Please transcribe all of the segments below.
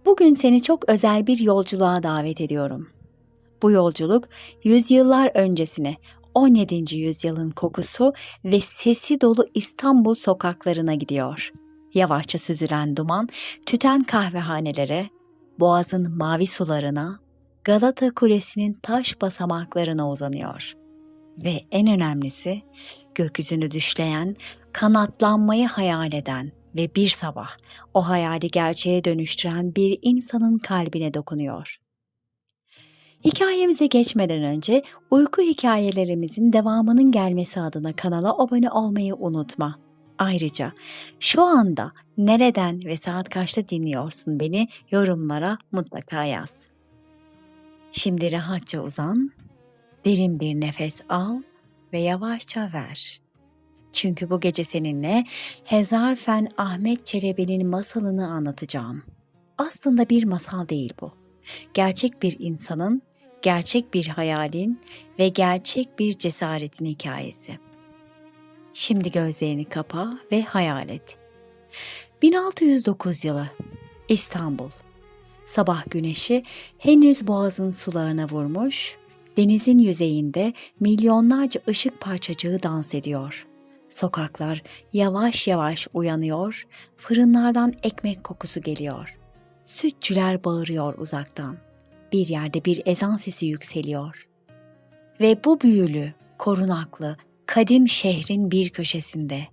Bugün seni çok özel bir yolculuğa davet ediyorum. Bu yolculuk yüzyıllar öncesine, 17. yüzyılın kokusu ve sesi dolu İstanbul sokaklarına gidiyor. Yavaşça süzülen duman, tüten kahvehanelere, Boğaz'ın mavi sularına, Galata Kulesi'nin taş basamaklarına uzanıyor. Ve en önemlisi, gökyüzünü düşleyen, kanatlanmayı hayal eden ve bir sabah o hayali gerçeğe dönüştüren bir insanın kalbine dokunuyor. Hikayemize geçmeden önce uyku hikayelerimizin devamının gelmesi adına kanala abone olmayı unutma. Ayrıca şu anda nereden ve saat kaçta dinliyorsun beni yorumlara mutlaka yaz. Şimdi rahatça uzan, derin bir nefes al ve yavaşça ver. Çünkü bu gece seninle Hezarfen Ahmet Çelebi'nin masalını anlatacağım. Aslında bir masal değil bu. Gerçek bir insanın, gerçek bir hayalin ve gerçek bir cesaretin hikayesi. Şimdi gözlerini kapa ve hayal et. 1609 yılı, İstanbul. Sabah güneşi henüz boğazın sularına vurmuş, denizin yüzeyinde milyonlarca ışık parçacığı dans ediyor. Sokaklar yavaş yavaş uyanıyor, fırınlardan ekmek kokusu geliyor. Sütçüler bağırıyor uzaktan. Bir yerde bir ezan sesi yükseliyor. Ve bu büyülü, korunaklı, kadim şehrin bir köşesinde,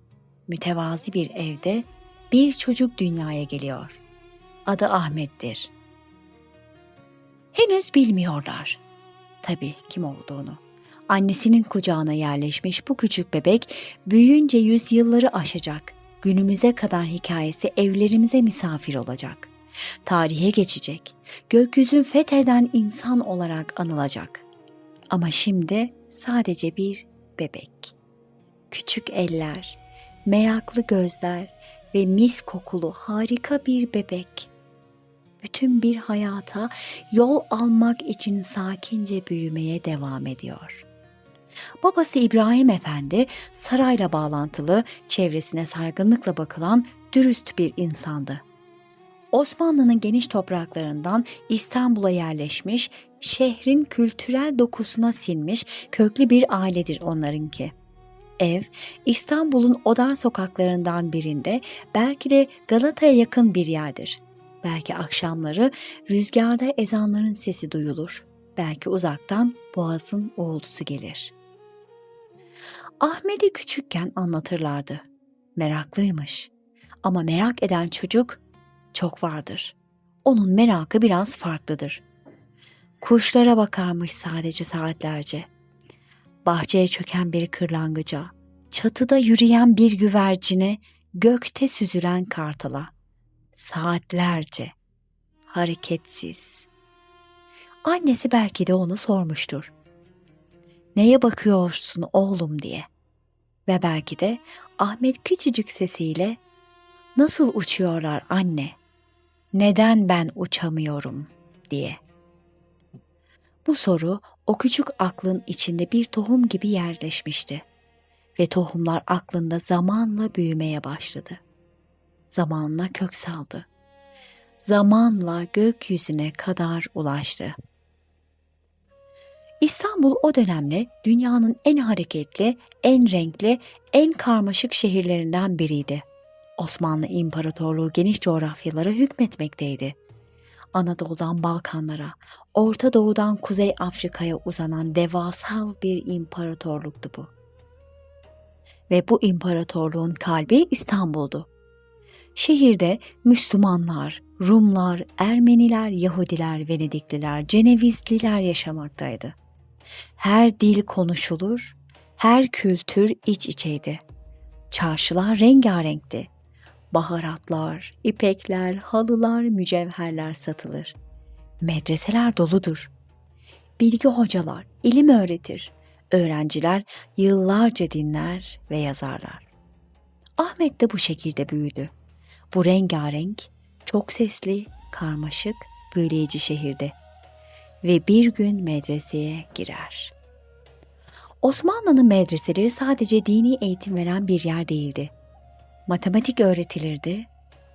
mütevazi bir evde bir çocuk dünyaya geliyor. Adı Ahmet'tir. Henüz bilmiyorlar. Tabii kim olduğunu. Annesinin kucağına yerleşmiş bu küçük bebek büyüyünce yüzyılları aşacak. Günümüze kadar hikayesi evlerimize misafir olacak. Tarihe geçecek. Gökyüzün fetheden insan olarak anılacak. Ama şimdi sadece bir bebek. Küçük eller, meraklı gözler ve mis kokulu harika bir bebek. Bütün bir hayata yol almak için sakince büyümeye devam ediyor. Babası İbrahim Efendi sarayla bağlantılı, çevresine saygınlıkla bakılan dürüst bir insandı. Osmanlı'nın geniş topraklarından İstanbul'a yerleşmiş, şehrin kültürel dokusuna sinmiş köklü bir ailedir onlarınki. Ev, İstanbul'un o dar sokaklarından birinde, belki de Galata'ya yakın bir yerdir. Belki akşamları rüzgarda ezanların sesi duyulur. Belki uzaktan boğazın uğultusu gelir. Ahmet'i küçükken anlatırlardı. Meraklıymış. Ama merak eden çocuk çok vardır. Onun merakı biraz farklıdır. Kuşlara bakarmış sadece saatlerce. Bahçeye çöken bir kırlangıca, çatıda yürüyen bir güvercine, gökte süzülen kartala. Saatlerce, hareketsiz. Annesi belki de onu sormuştur. Neye bakıyorsun oğlum diye. Ve belki de Ahmet küçücük sesiyle nasıl uçuyorlar anne? Neden ben uçamıyorum diye. Bu soru o küçük aklın içinde bir tohum gibi yerleşmişti ve tohumlar aklında zamanla büyümeye başladı. Zamanla kök saldı. Zamanla gökyüzüne kadar ulaştı. İstanbul o dönemde dünyanın en hareketli, en renkli, en karmaşık şehirlerinden biriydi. Osmanlı İmparatorluğu geniş coğrafyalara hükmetmekteydi. Anadolu'dan Balkanlara, Orta Doğu'dan Kuzey Afrika'ya uzanan devasal bir imparatorluktu bu. Ve bu imparatorluğun kalbi İstanbul'du. Şehirde Müslümanlar, Rumlar, Ermeniler, Yahudiler, Venedikliler, Cenevizliler yaşamaktaydı. Her dil konuşulur, her kültür iç içeydi. Çarşılar rengarenkti. Baharatlar, ipekler, halılar, mücevherler satılır. Medreseler doludur. Bilgi hocalar ilim öğretir. Öğrenciler yıllarca dinler ve yazarlar. Ahmet de bu şekilde büyüdü. Bu rengarenk, çok sesli, karmaşık, büyüleyici şehirde. Ve bir gün medreseye girer. Osmanlı'nın medreseleri sadece dini eğitim veren bir yer değildi. Matematik öğretilirdi,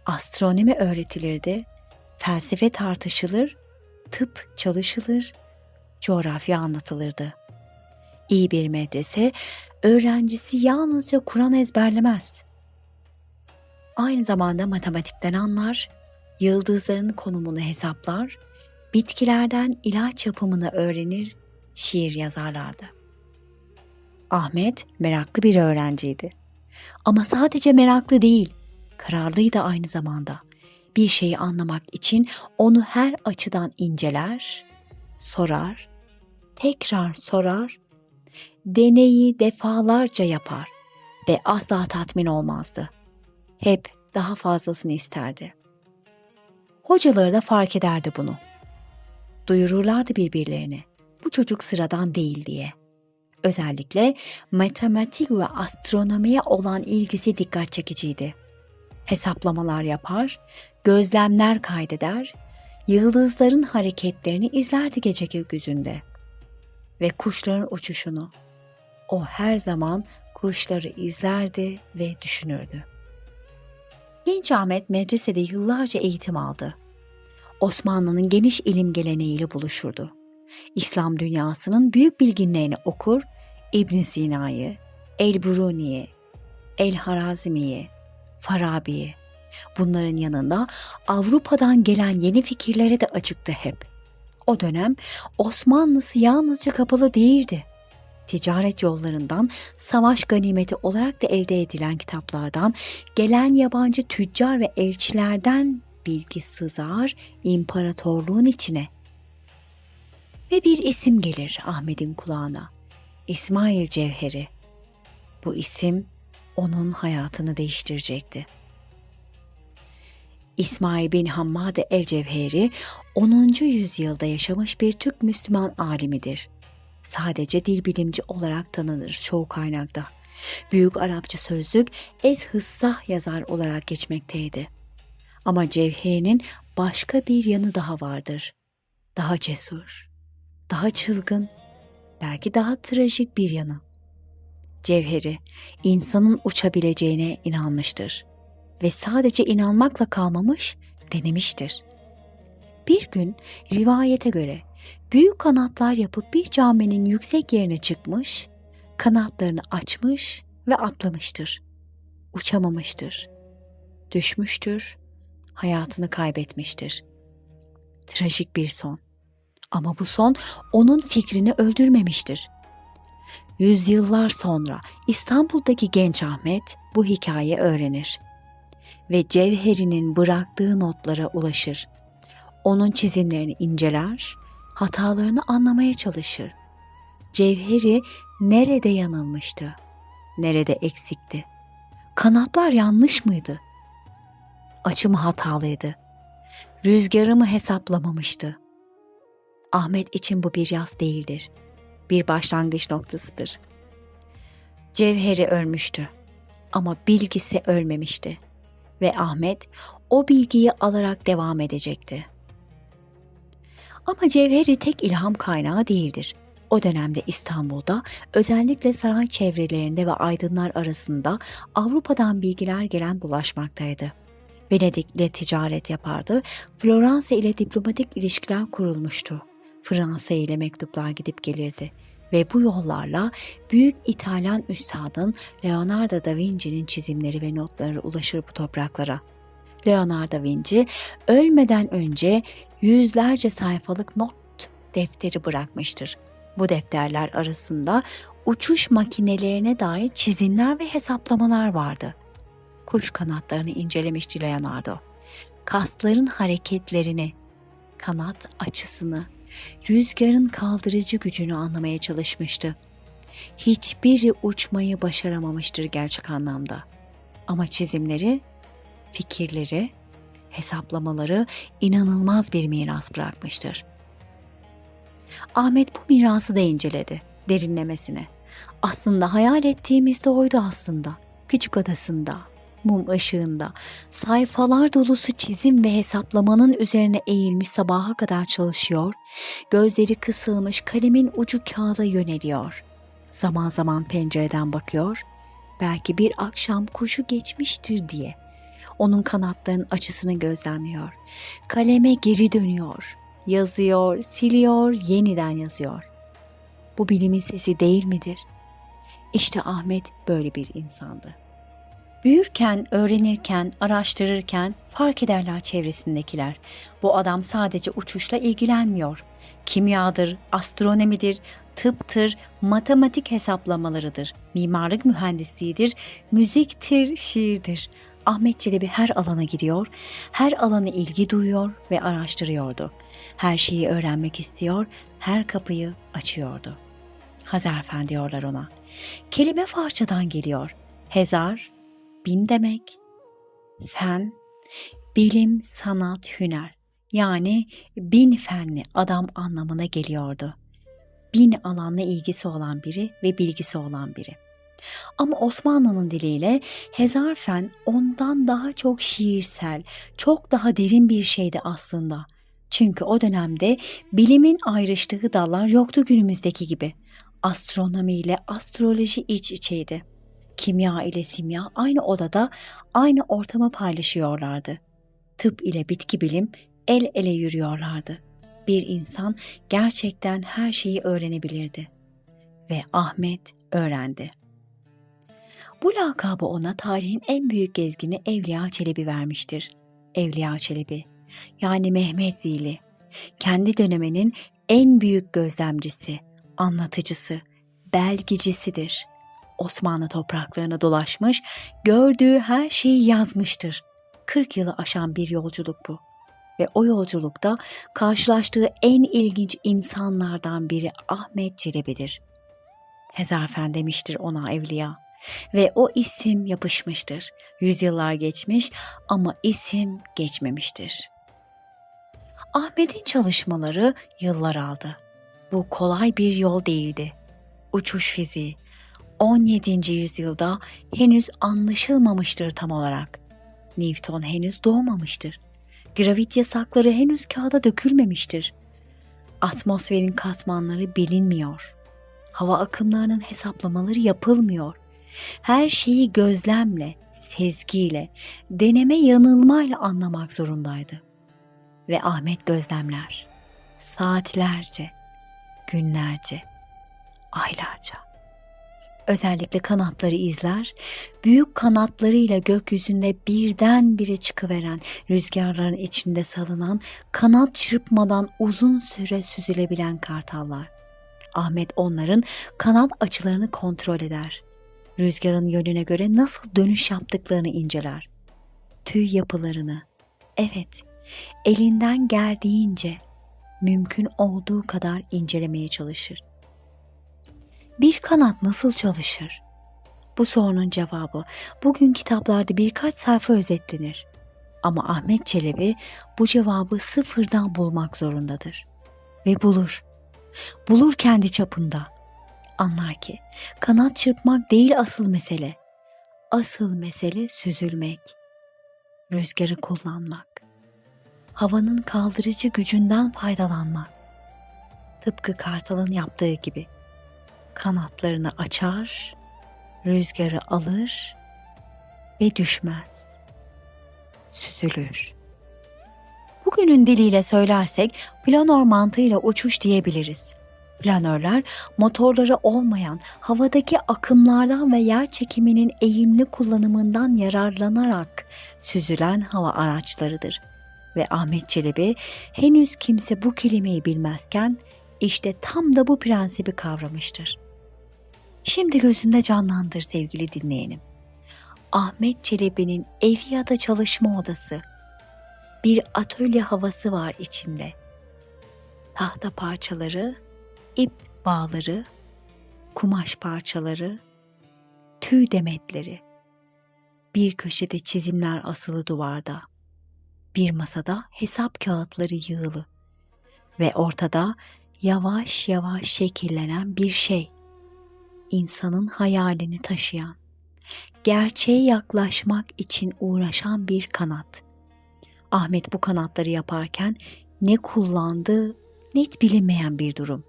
astronomi öğretilirdi, Felsefe tartışılır, tıp çalışılır, coğrafya anlatılırdı. İyi bir medrese öğrencisi yalnızca Kur'an ezberlemez. Aynı zamanda matematikten anlar, yıldızların konumunu hesaplar, bitkilerden ilaç yapımını öğrenir, şiir yazarlardı. Ahmet meraklı bir öğrenciydi. Ama sadece meraklı değil, kararlıydı aynı zamanda. Bir şeyi anlamak için onu her açıdan inceler, sorar, tekrar sorar, deneyi defalarca yapar ve asla tatmin olmazdı. Hep daha fazlasını isterdi. Hocaları da fark ederdi bunu. Duyururlardı birbirlerine. Bu çocuk sıradan değil diye. Özellikle matematik ve astronomiye olan ilgisi dikkat çekiciydi. Hesaplamalar yapar, gözlemler kaydeder, yıldızların hareketlerini izlerdi gece gökyüzünde ve kuşların uçuşunu. O her zaman kuşları izlerdi ve düşünürdü. Genç Ahmet medresede yıllarca eğitim aldı. Osmanlı'nın geniş ilim geleneğiyle buluşurdu. İslam dünyasının büyük bilginlerini okur, İbn Sina'yı, El-Biruni'yi, El-Harazimi'yi, Farabi'yi. Bunların yanında Avrupa'dan gelen yeni fikirlere de açıktı hep. O dönem Osmanlısı yalnızca kapalı değildi. Ticaret yollarından, savaş ganimeti olarak da elde edilen kitaplardan, gelen yabancı tüccar ve elçilerden bilgi sızar imparatorluğun içine. Ve bir isim gelir Ahmet'in kulağına. İsmail Cevheri. Bu isim onun hayatını değiştirecekti. İsmail bin Hammad el-Cevheri 10. yüzyılda yaşamış bir Türk Müslüman alimidir. Sadece dil bilimci olarak tanınır çoğu kaynakta. Büyük Arapça sözlük Ez-Hıssah yazar olarak geçmekteydi. Ama Cevheri'nin başka bir yanı daha vardır. Daha cesur, daha çılgın, belki daha trajik bir yanı. Cevheri, insanın uçabileceğine inanmıştır. Ve sadece inanmakla kalmamış, denemiştir. Bir gün rivayete göre büyük kanatlar yapıp bir caminin yüksek yerine çıkmış, kanatlarını açmış ve atlamıştır. Uçamamıştır. Düşmüştür, hayatını kaybetmiştir. Trajik bir son. Ama bu son onun fikrini öldürmemiştir. Yüzyıllar sonra İstanbul'daki genç Ahmet bu hikayeyi öğrenir ve Cevheri'nin bıraktığı notlara ulaşır. Onun çizimlerini inceler, hatalarını anlamaya çalışır. Cevheri nerede yanılmıştı? Nerede eksikti? Kanatlar yanlış mıydı? Açı mı hatalıydı? Rüzgarı mı hesaplamamıştı? Ahmet için bu bir yaz değildir. Bir başlangıç noktasıdır. Cevheri ölmüştü ama bilgisi ölmemişti ve Ahmet o bilgiyi alarak devam edecekti. Ama Cevheri tek ilham kaynağı değildir. O dönemde İstanbul'da özellikle saray çevrelerinde ve aydınlar arasında Avrupa'dan bilgiler gelen dolaşmaktaydı. Venedik'le ticaret yapardı, Floransa ile diplomatik ilişkiler kurulmuştu. Fransa ile mektuplar gidip gelirdi ve bu yollarla büyük İtalyan üstadın Leonardo da Vinci'nin çizimleri ve notları ulaşır bu topraklara. Leonardo da Vinci ölmeden önce yüzlerce sayfalık not defteri bırakmıştır. Bu defterler arasında uçuş makinelerine dair çizimler ve hesaplamalar vardı. Kuş kanatlarını incelemişti Leonardo. Kasların hareketlerini, kanat açısını, rüzgarın kaldırıcı gücünü anlamaya çalışmıştı. Hiçbiri uçmayı başaramamıştır gerçek anlamda. Ama çizimleri, fikirleri, hesaplamaları inanılmaz bir miras bırakmıştır. Ahmet bu mirası da inceledi, derinlemesine. Aslında hayal ettiğimiz de oydu aslında. Küçük odasında, mum ışığında, sayfalar dolusu çizim ve hesaplamanın üzerine eğilmiş sabaha kadar çalışıyor, gözleri kısılmış kalemin ucu kağıda yöneliyor. Zaman zaman pencereden bakıyor, belki bir akşam kuşu geçmiştir diye. Onun kanatlarının açısını gözlemliyor. Kaleme geri dönüyor. Yazıyor, siliyor, yeniden yazıyor. Bu bilimin sesi değil midir? İşte Ahmet böyle bir insandı. Büyürken, öğrenirken, araştırırken fark ederler çevresindekiler. Bu adam sadece uçuşla ilgilenmiyor. Kimyadır, astronomidir, tıptır, matematik hesaplamalarıdır, mimarlık mühendisliğidir, müziktir, şiirdir. Ahmet Çelebi her alana giriyor, her alana ilgi duyuyor ve araştırıyordu. Her şeyi öğrenmek istiyor, her kapıyı açıyordu. Hazarfen diyorlar ona. Kelime Farsçadan geliyor. Hezar, bin demek. Fen, bilim, sanat, hüner. Yani bin fenli adam anlamına geliyordu. Bin alanla ilgisi olan biri ve bilgisi olan biri. Ama Osmanlı'nın diliyle hezarfen ondan daha çok şiirsel, çok daha derin bir şeydi aslında. Çünkü o dönemde bilimin ayrıştığı dallar yoktu günümüzdeki gibi. Astronomi ile astroloji iç içeydi. Kimya ile simya aynı odada, aynı ortamı paylaşıyorlardı. Tıp ile bitki bilim el ele yürüyorlardı. Bir insan gerçekten her şeyi öğrenebilirdi. Ve Ahmet öğrendi. Bu lakabı ona tarihin en büyük gezgini Evliya Çelebi vermiştir. Evliya Çelebi, yani Mehmet Zili, kendi döneminin en büyük gözlemcisi, anlatıcısı, belgicisidir. Osmanlı topraklarına dolaşmış, gördüğü her şeyi yazmıştır. 40 yılı aşan bir yolculuk bu. Ve o yolculukta karşılaştığı en ilginç insanlardan biri Ahmet Çelebi'dir. Hezarfen demiştir ona Evliya. Ve o isim yapışmıştır. Yüzyıllar geçmiş ama isim geçmemiştir. Ahmet'in çalışmaları yıllar aldı. Bu kolay bir yol değildi. Uçuş fiziği 17. yüzyılda henüz anlaşılmamıştır tam olarak. Newton henüz doğmamıştır. Gravit yasakları henüz kağıda dökülmemiştir. Atmosferin katmanları bilinmiyor. Hava akımlarının hesaplamaları yapılmıyor. Her şeyi gözlemle, sezgiyle, deneme yanılmayla anlamak zorundaydı. Ve Ahmet gözlemler. Saatlerce, günlerce, aylarca. Özellikle kanatları izler, büyük kanatlarıyla gökyüzünde birdenbire çıkıveren, rüzgarların içinde salınan, kanat çırpmadan uzun süre süzülebilen kartallar. Ahmet onların kanat açılarını kontrol eder. Rüzgarın yönüne göre nasıl dönüş yaptıklarını inceler. Tüy yapılarını, evet, elinden geldiğince, mümkün olduğu kadar incelemeye çalışır. Bir kanat nasıl çalışır? Bu sorunun cevabı bugün kitaplarda birkaç sayfa özetlenir. Ama Ahmet Çelebi bu cevabı sıfırdan bulmak zorundadır. Ve bulur. Bulur kendi çapında. Anlar ki kanat çırpmak değil asıl mesele. Asıl mesele süzülmek. Rüzgarı kullanmak. Havanın kaldırıcı gücünden faydalanmak. Tıpkı kartalın yaptığı gibi. Kanatlarını açar, rüzgarı alır ve düşmez. Süzülür. Bugünün diliyle söylersek planör mantığıyla uçuş diyebiliriz. Planörler motorları olmayan havadaki akımlardan ve yer çekiminin eğimli kullanımından yararlanarak süzülen hava araçlarıdır. Ve Ahmet Çelebi henüz kimse bu kelimeyi bilmezken işte tam da bu prensibi kavramıştır. Şimdi gözünde canlandır sevgili dinleyenim. Ahmet Çelebi'nin evi ya da çalışma odası. Bir atölye havası var içinde. Tahta parçaları, ip bağları, kumaş parçaları, tüy demetleri. Bir köşede çizimler asılı duvarda. Bir masada hesap kağıtları yığılı. Ve ortada yavaş yavaş şekillenen bir şey. İnsanın hayalini taşıyan, gerçeğe yaklaşmak için uğraşan bir kanat. Ahmet bu kanatları yaparken ne kullandığı net bilinmeyen bir durum.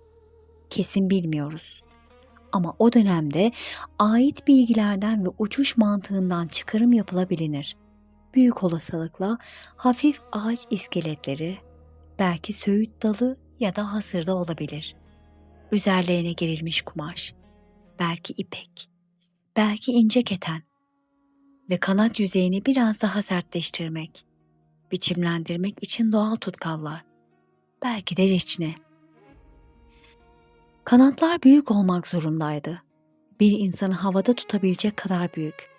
Kesin bilmiyoruz. Ama o dönemde ait bilgilerden ve uçuş mantığından çıkarım yapılabilir. büyük olasılıkla hafif ağaç iskeletleri, belki söğüt dalı ya da hasırda olabilir. Üzerlerine gerilmiş kumaş, belki ipek, belki ince keten ve kanat yüzeyini biraz daha sertleştirmek, biçimlendirmek için doğal tutkallar, belki de reçine. Kanatlar büyük olmak zorundaydı. Bir insanı havada tutabilecek kadar büyük.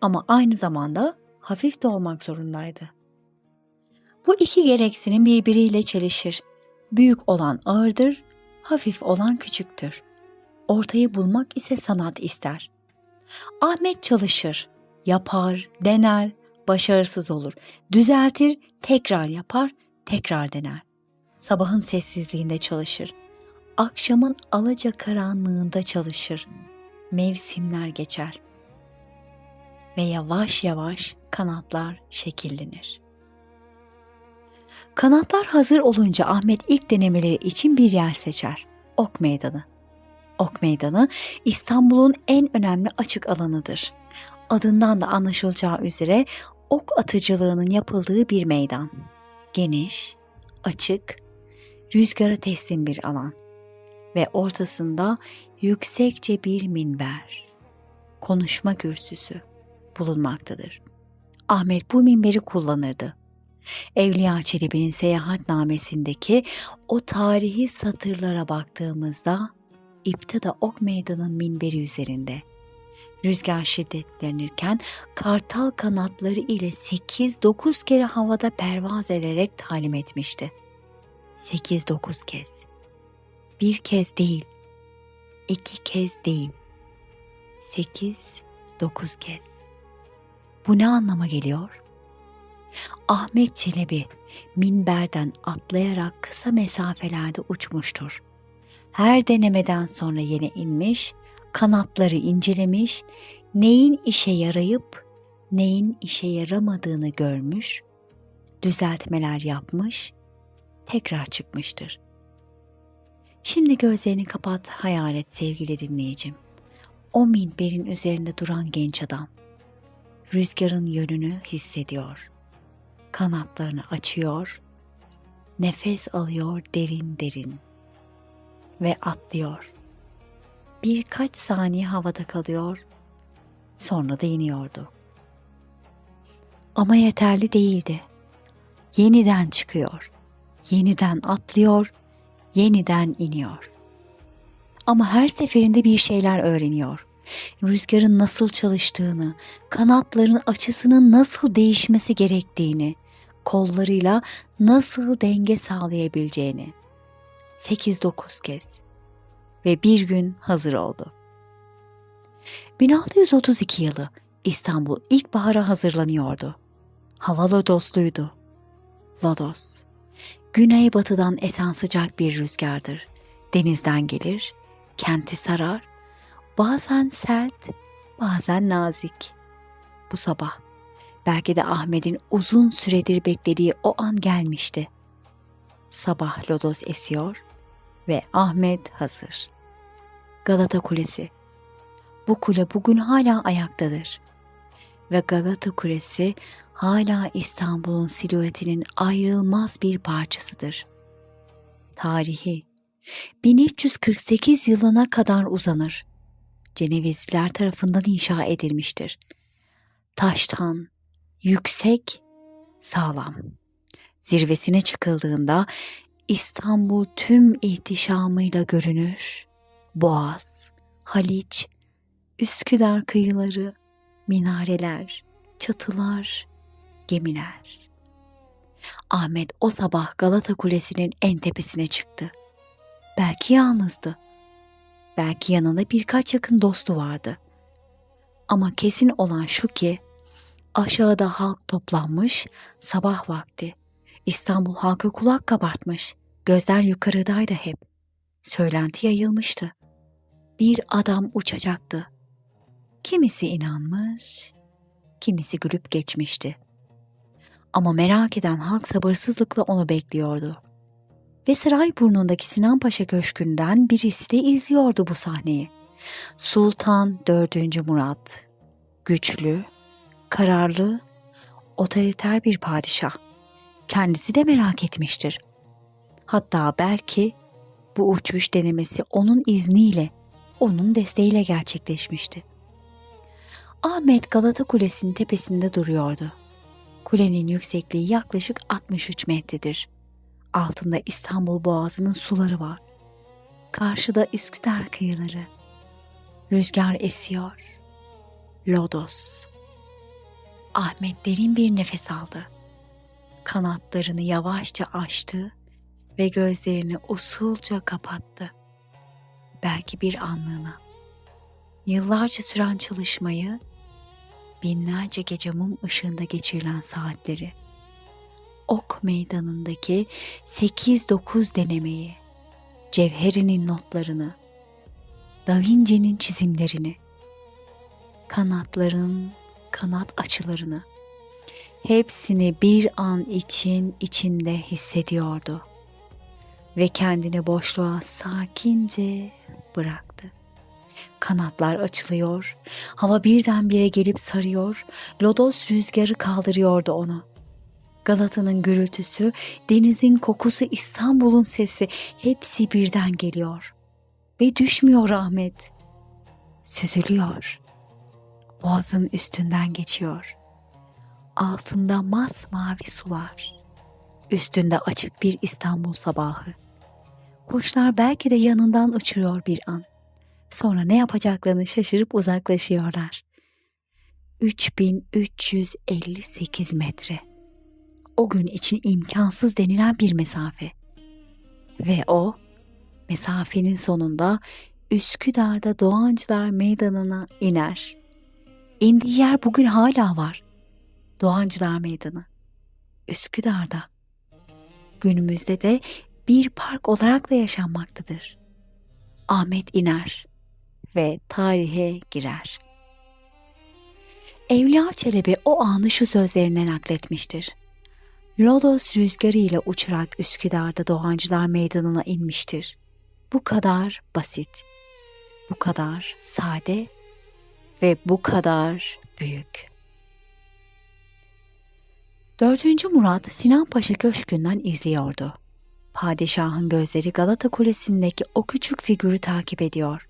Ama aynı zamanda hafif de olmak zorundaydı. Bu iki gereksinim birbiriyle çelişir. Büyük olan ağırdır, hafif olan küçüktür. Ortayı bulmak ise sanat ister. Ahmet çalışır, yapar, dener, başarısız olur. Düzeltir, tekrar yapar, tekrar dener. Sabahın sessizliğinde çalışır. Akşamın alacakaranlığında çalışır. Mevsimler geçer. Ve yavaş yavaş kanatlar şekillenir. Kanatlar hazır olunca Ahmet ilk denemeleri için bir yer seçer. Ok Meydanı. Ok Meydanı İstanbul'un en önemli açık alanıdır. Adından da anlaşılacağı üzere ok atıcılığının yapıldığı bir meydan. Geniş, açık, rüzgara teslim bir alan ve ortasında yüksekçe bir minber, konuşma kürsüsü bulunmaktadır. Ahmet bu minberi kullanırdı. Evliya Çelebi'nin seyahatnamesindeki o tarihi satırlara baktığımızda İptida Ok Meydanı'nın minberi üzerinde rüzgar şiddetlenirken kartal kanatları ile 8-9 kere havada pervaz ederek talim etmişti. 8-9 kez. Bir kez değil, 2 kez değil, 8-9 kez. Bu ne anlama geliyor? Ahmet Çelebi minberden atlayarak kısa mesafelerde uçmuştur. Her denemeden sonra yine inmiş, kanatları incelemiş, neyin işe yarayıp neyin işe yaramadığını görmüş, düzeltmeler yapmış, tekrar çıkmıştır. Şimdi gözlerini kapat, hayal et sevgili dinleyicim. O minberin üzerinde duran genç adam, rüzgarın yönünü hissediyor. Kanatlarını açıyor, nefes alıyor derin derin ve atlıyor. Birkaç saniye havada kalıyor, sonra da iniyordu. Ama yeterli değildi. Yeniden çıkıyor, yeniden atlıyor, yeniden iniyor. Ama her seferinde bir şeyler öğreniyor. Rüzgarın nasıl çalıştığını, kanatların açısının nasıl değişmesi gerektiğini, kollarıyla nasıl denge sağlayabileceğini. 8-9 kez ve bir gün hazır oldu. 1632 yılı İstanbul ilkbahara hazırlanıyordu. Hava lodosluydu. Lodos, güneybatıdan esen sıcak bir rüzgardır. Denizden gelir, kenti sarar, bazen sert, bazen nazik. Bu sabah belki de Ahmet'in uzun süredir beklediği o an gelmişti. Sabah lodos esiyor ve Ahmet hazır. Galata Kulesi. Bu kule bugün hala ayaktadır. Ve Galata Kulesi hala İstanbul'un silüetinin ayrılmaz bir parçasıdır. Tarihi 1348 yılına kadar uzanır. Cenevizliler tarafından inşa edilmiştir. Taştan, yüksek, sağlam. Zirvesine çıkıldığında İstanbul tüm ihtişamıyla görünür. Boğaz, Haliç, Üsküdar kıyıları, minareler, çatılar, gemiler. Ahmet o sabah Galata Kulesi'nin en tepesine çıktı. Belki yalnızdı. Belki yanında birkaç yakın dostu vardı. Ama kesin olan şu ki aşağıda halk toplanmış, sabah vakti. İstanbul halkı kulak kabartmış. Gözler yukarıdaydı hep. Söylenti yayılmıştı. Bir adam uçacaktı. Kimisi inanmış, kimisi gülüp geçmişti. Ama merak eden halk sabırsızlıkla onu bekliyordu. Ve Sarayburnu'ndaki Sinan Paşa Köşkü'nden birisi de izliyordu bu sahneyi. Sultan 4. Murat, güçlü, kararlı, otoriter bir padişah. Kendisi de merak etmiştir. Hatta belki bu uçuş denemesi onun izniyle, onun desteğiyle gerçekleşmişti. Ahmet Galata Kulesi'nin tepesinde duruyordu. Kulenin yüksekliği yaklaşık 63 metredir. Altında İstanbul Boğazı'nın suları var. Karşıda Üsküdar kıyıları. Rüzgar esiyor. Lodos. Ahmet derin bir nefes aldı. Kanatlarını yavaşça açtı ve gözlerini usulca kapattı. Belki bir anlığına. Yıllarca süren çalışmayı, binlerce gece mum ışığında geçirilen saatleri, Ok Meydanı'ndaki 8-9 denemeyi, Cevheri'nin notlarını, Da Vinci'nin çizimlerini, kanatların kanat açılarını, hepsini bir an için içinde hissediyordu ve kendini boşluğa sakince bıraktı. Kanatlar açılıyor, hava birdenbire gelip sarıyor, lodos rüzgarı kaldırıyordu onu. Galata'nın gürültüsü, denizin kokusu, İstanbul'un sesi hepsi birden geliyor. Ve düşmüyor Ahmet. Süzülüyor. Boğazın üstünden geçiyor. Altında masmavi sular. Üstünde açık bir İstanbul sabahı. Kuşlar belki de yanından uçuyor bir an. Sonra ne yapacaklarını şaşırıp uzaklaşıyorlar. 3358 metre. O gün için imkansız denilen bir mesafe. Ve o mesafenin sonunda Üsküdar'da Doğancılar Meydanı'na iner. İndiği yer bugün hala var. Doğancılar Meydanı. Üsküdar'da. Günümüzde de bir park olarak da yaşanmaktadır. Ahmet iner ve tarihe girer. Evliya Çelebi o anı şu sözlerine nakletmiştir. Lodos rüzgarı ile uçarak Üsküdar'da Doğancılar Meydanı'na inmiştir. Bu kadar basit, bu kadar sade ve bu kadar büyük. 4. Murat Sinan Paşa Köşkü'nden izliyordu. Padişahın gözleri Galata Kulesi'ndeki o küçük figürü takip ediyor.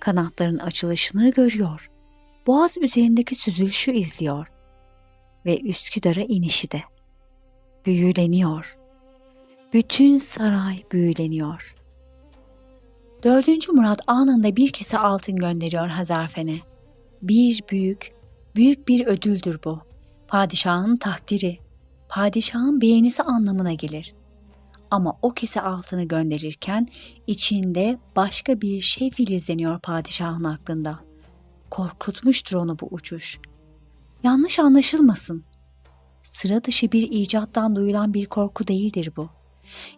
Kanatların açılışını görüyor. Boğaz üzerindeki süzülüşü izliyor. Ve Üsküdar'a inişi de. Büyüleniyor. Bütün saray büyüleniyor. 4. Murat anında bir kese altın gönderiyor Hazarfen'e. Büyük bir ödüldür bu. Padişahın takdiri, padişahın beğenisi anlamına gelir. Ama o kese altını gönderirken içinde başka bir şey filizleniyor padişahın aklında. Korkutmuştur onu bu uçuş. Yanlış anlaşılmasın. Sıra dışı bir icattan duyulan bir korku değildir bu.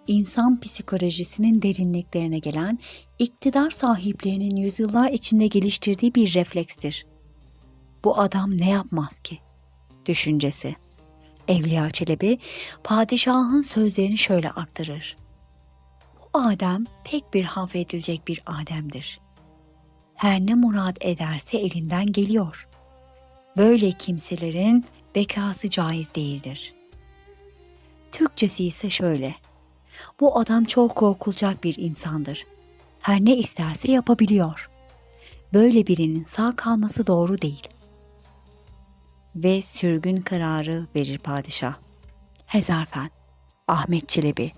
İnsan psikolojisinin derinliklerine gelen, iktidar sahiplerinin yüzyıllar içinde geliştirdiği bir reflekstir. Bu adam ne yapmaz ki? Düşüncesi. Evliya Çelebi, padişahın sözlerini şöyle aktarır. Bu Adem pek bir affedilecek bir Adem'dir. Her ne murad ederse elinden geliyor. Böyle kimselerin bekası caiz değildir. Türkçesi ise şöyle. Bu adam çok korkulacak bir insandır. Her ne isterse yapabiliyor. Böyle birinin sağ kalması doğru değil. Ve sürgün kararı verir padişah. Hezarfen, Ahmet Çelebi,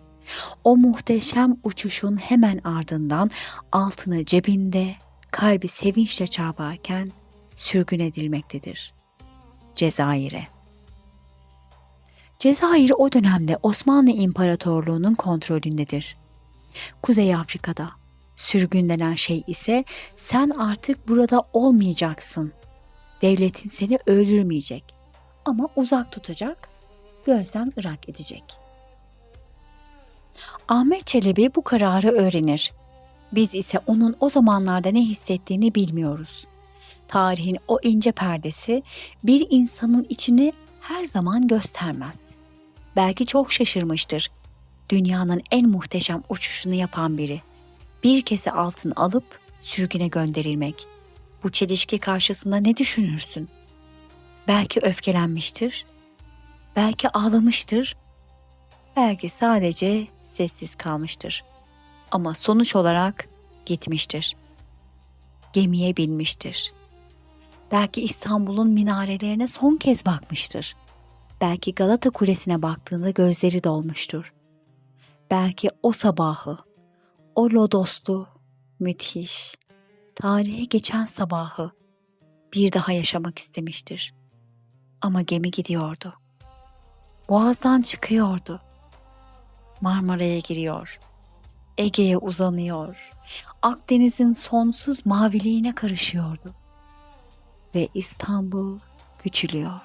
o muhteşem uçuşun hemen ardından altını cebinde, kalbi sevinçle çarparken sürgün edilmektedir. Cezayir'e. Cezayir o dönemde Osmanlı İmparatorluğu'nun kontrolündedir. Kuzey Afrika'da. Sürgün denen şey ise sen artık burada olmayacaksın. Devletin seni öldürmeyecek ama uzak tutacak, gözden ırak edecek. Ahmet Çelebi bu kararı öğrenir. Biz ise onun o zamanlarda ne hissettiğini bilmiyoruz. Tarihin o ince perdesi bir insanın içini her zaman göstermez. Belki çok şaşırmıştır. Dünyanın en muhteşem uçuşunu yapan biri. Bir kese altın alıp sürgüne gönderilmek. Bu çelişki karşısında ne düşünürsün? Belki öfkelenmiştir. Belki ağlamıştır, belki sadece sessiz kalmıştır. Ama sonuç olarak gitmiştir. Gemiye binmiştir. Belki İstanbul'un minarelerine son kez bakmıştır. Belki Galata Kulesi'ne baktığında gözleri dolmuştur. Belki o sabahı, o lodoslu, müthiş, tarihe geçen sabahı bir daha yaşamak istemiştir. Ama gemi gidiyordu. Boğaz'dan çıkıyordu. Marmara'ya giriyor. Ege'ye uzanıyor. Akdeniz'in sonsuz maviliğine karışıyordu. Ve İstanbul küçülüyor.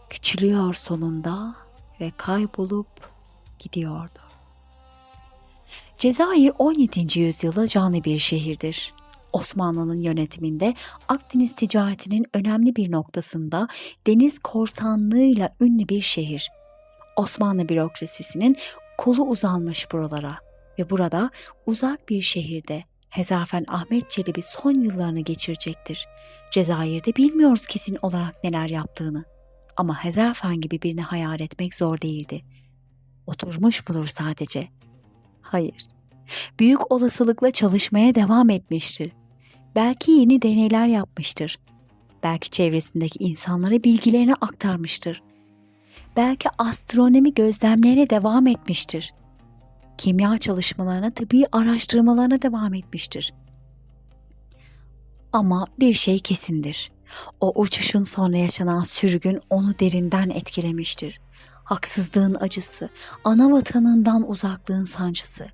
Küçülüyor sonunda ve kaybolup gidiyordu. Cezayir 17. yüzyıla canlı bir şehirdir. Osmanlı'nın yönetiminde Akdeniz ticaretinin önemli bir noktasında deniz korsanlığıyla ünlü bir şehir. Osmanlı bürokrasisinin kolu uzanmış buralara ve burada uzak bir şehirde Hezarfen Ahmet Çelebi son yıllarını geçirecektir. Cezayir'de bilmiyoruz kesin olarak neler yaptığını. Ama Hezarfen gibi birini hayal etmek zor değildi. Oturmuş mudur sadece? Hayır. Büyük olasılıkla çalışmaya devam etmiştir. Belki yeni deneyler yapmıştır. Belki çevresindeki insanlara bilgilerini aktarmıştır. Belki astronomi gözlemlerine devam etmiştir. Kimya çalışmalarına, tıbbi araştırmalarına devam etmiştir. Ama bir şey kesindir. O uçuşun sonra yaşanan sürgün onu derinden etkilemiştir. Haksızlığın acısı, ana vatanından uzaklığın sancısı,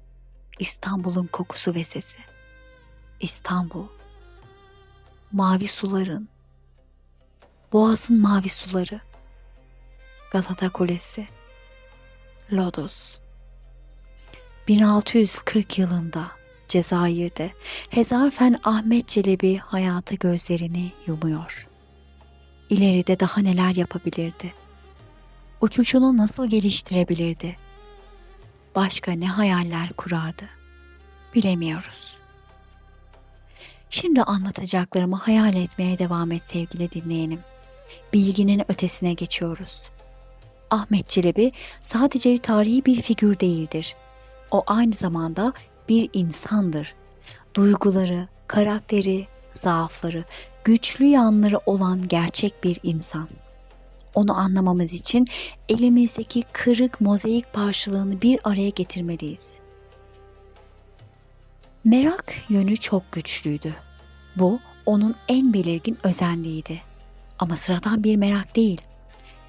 İstanbul'un kokusu ve sesi. İstanbul, mavi suların, Boğaz'ın mavi suları, Galata Kulesi, Lodos. 1640 yılında Cezayir'de Hezarfen Ahmet Çelebi hayata gözlerini yumuyor. İleride daha neler yapabilirdi? Uçuşunu nasıl geliştirebilirdi? Başka ne hayaller kurardı? Bilemiyoruz. Şimdi anlatacaklarımı hayal etmeye devam et sevgili dinleyenim. Bilginin ötesine geçiyoruz. Ahmet Çelebi sadece tarihi bir figür değildir. O aynı zamanda bir insandır. Duyguları, karakteri, zaafları, güçlü yanları olan gerçek bir insan. Onu anlamamız için elimizdeki kırık mozaik parçalarını bir araya getirmeliyiz. Merak yönü çok güçlüydü. Bu onun en belirgin özelliğiydi. Ama sıradan bir merak değil.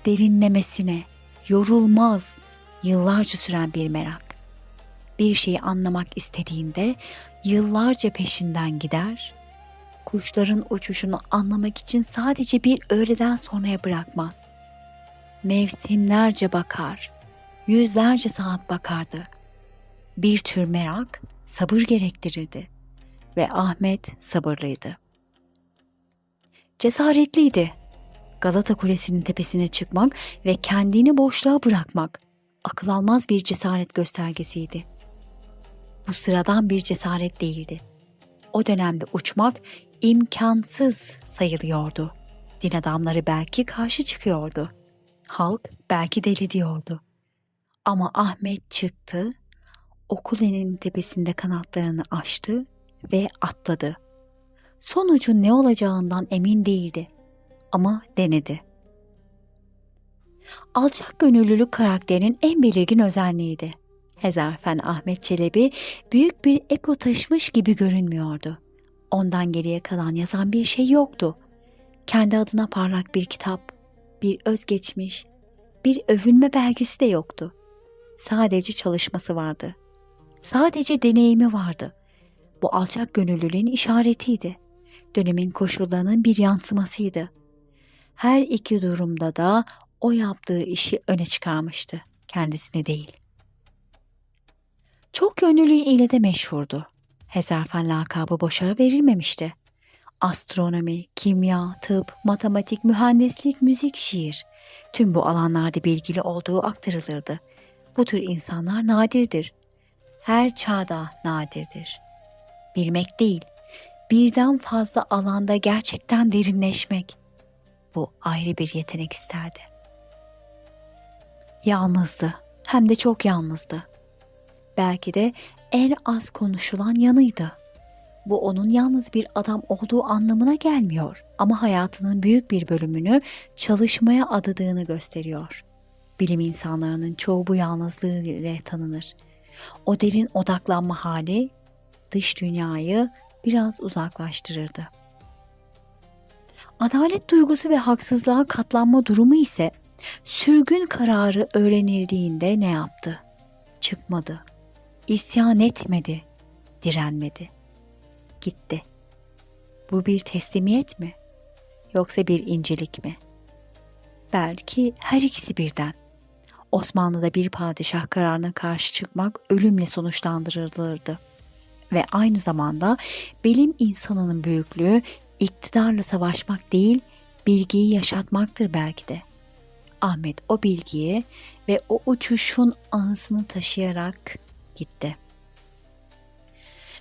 Derinlemesine, yorulmaz, yıllarca süren bir merak. Bir şeyi anlamak istediğinde yıllarca peşinden gider, kuşların uçuşunu anlamak için sadece bir öğleden sonraya bırakmaz. Mevsimlerce bakar, yüzlerce saat bakardı. Bir tür merak sabır gerektirirdi ve Ahmet sabırlıydı. Cesaretliydi. Galata Kulesi'nin tepesine çıkmak ve kendini boşluğa bırakmak akıl almaz bir cesaret göstergesiydi. Bu sıradan bir cesaret değildi. O dönemde uçmak imkansız sayılıyordu. Din adamları belki karşı çıkıyordu. Halk belki deli diyordu. Ama Ahmet çıktı, o kulenin tepesinde kanatlarını açtı ve atladı. Sonucun ne olacağından emin değildi ama denedi. Alçak gönüllülük karakterinin en belirgin özelliğiydi. Hezarfen Ahmet Çelebi büyük bir ego taşımış gibi görünmüyordu. Ondan geriye kalan yazan bir şey yoktu. Kendi adına parlak bir kitap, bir özgeçmiş, bir övünme belgesi de yoktu. Sadece çalışması vardı. Sadece deneyimi vardı. Bu alçak gönüllülüğün işaretiydi. Dönemin koşullarının bir yansımasıydı. Her iki durumda da o yaptığı işi öne çıkarmıştı, kendisini değil. Çok yönlülüğü ile de meşhurdu. Hezarfen lakabı boşa verilmemişti. Astronomi, kimya, tıp, matematik, mühendislik, müzik, şiir. Tüm bu alanlarda bilgili olduğu aktarılırdı. Bu tür insanlar nadirdir. Her çağda nadirdir. Bilmek değil, birden fazla alanda gerçekten derinleşmek. Bu ayrı bir yetenek isterdi. Yalnızdı, hem de çok yalnızdı. Belki de en az konuşulan yanıydı. Bu onun yalnız bir adam olduğu anlamına gelmiyor ama hayatının büyük bir bölümünü çalışmaya adadığını gösteriyor. Bilim insanlarının çoğu bu yalnızlığı ile tanınır. O derin odaklanma hali dış dünyayı biraz uzaklaştırırdı. Adalet duygusu ve haksızlığa katlanma durumu ise sürgün kararı öğrenildiğinde ne yaptı? Çıkmadı, isyan etmedi, direnmedi, gitti. Bu bir teslimiyet mi? Yoksa bir incelik mi? Belki her ikisi birden. Osmanlı'da bir padişah kararına karşı çıkmak ölümle sonuçlandırılırdı. Ve aynı zamanda bilim insanının büyüklüğü iktidarla savaşmak değil, bilgiyi yaşatmaktır belki de. Ahmet o bilgiyi ve o uçuşun anısını taşıyarak gitti.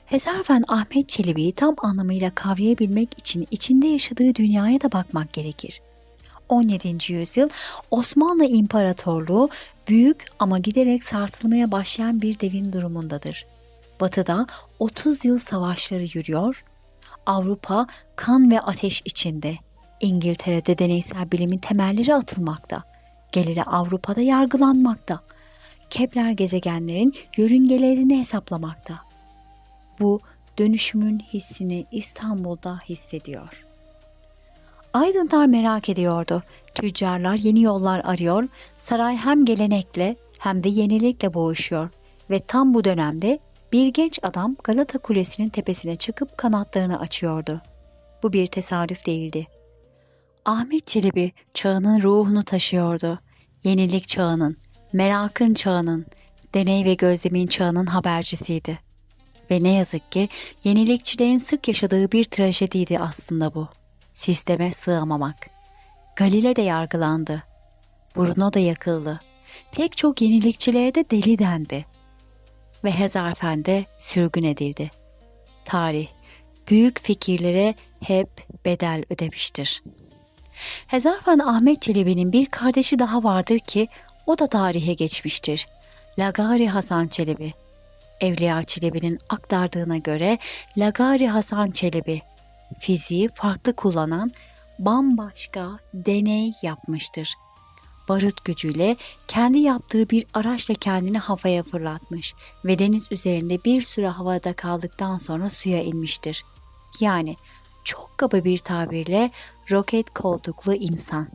Hezarfen Ahmet Çelebi'yi tam anlamıyla kavrayabilmek için içinde yaşadığı dünyaya da bakmak gerekir. 17. yüzyıl Osmanlı İmparatorluğu büyük ama giderek sarsılmaya başlayan bir devin durumundadır. Batı'da 30 yıl savaşları yürüyor, Avrupa kan ve ateş içinde, İngiltere'de deneysel bilimin temelleri atılmakta, Galileo Avrupa'da yargılanmakta, Kepler gezegenlerin yörüngelerini hesaplamakta. Bu dönüşümün hissini İstanbul'da hissediyor. Aydınlar merak ediyordu. Tüccarlar yeni yollar arıyor, saray hem gelenekle hem de yenilikle boğuşuyor ve tam bu dönemde bir genç adam Galata Kulesi'nin tepesine çıkıp kanatlarını açıyordu. Bu bir tesadüf değildi. Ahmet Çelebi çağının ruhunu taşıyordu. Yenilik çağının, merakın çağının, deney ve gözlemin çağının habercisiydi. Ve ne yazık ki yenilikçilerin sık yaşadığı bir trajediydi aslında bu. Sisteme sığamamak. Galile de yargılandı. Bruno da yakıldı. Pek çok yenilikçilere de deli dendi. Ve Hezarfen de sürgün edildi. Tarih, büyük fikirlere hep bedel ödemiştir. Hezarfen Ahmet Çelebi'nin bir kardeşi daha vardır ki o da tarihe geçmiştir. Lagari Hasan Çelebi. Evliya Çelebi'nin aktardığına göre Lagari Hasan Çelebi fiziği farklı kullanan bambaşka deney yapmıştır. Barut gücüyle kendi yaptığı bir araçla kendini havaya fırlatmış ve deniz üzerinde bir süre havada kaldıktan sonra suya inmiştir. Yani çok kaba bir tabirle roket koltuklu insan.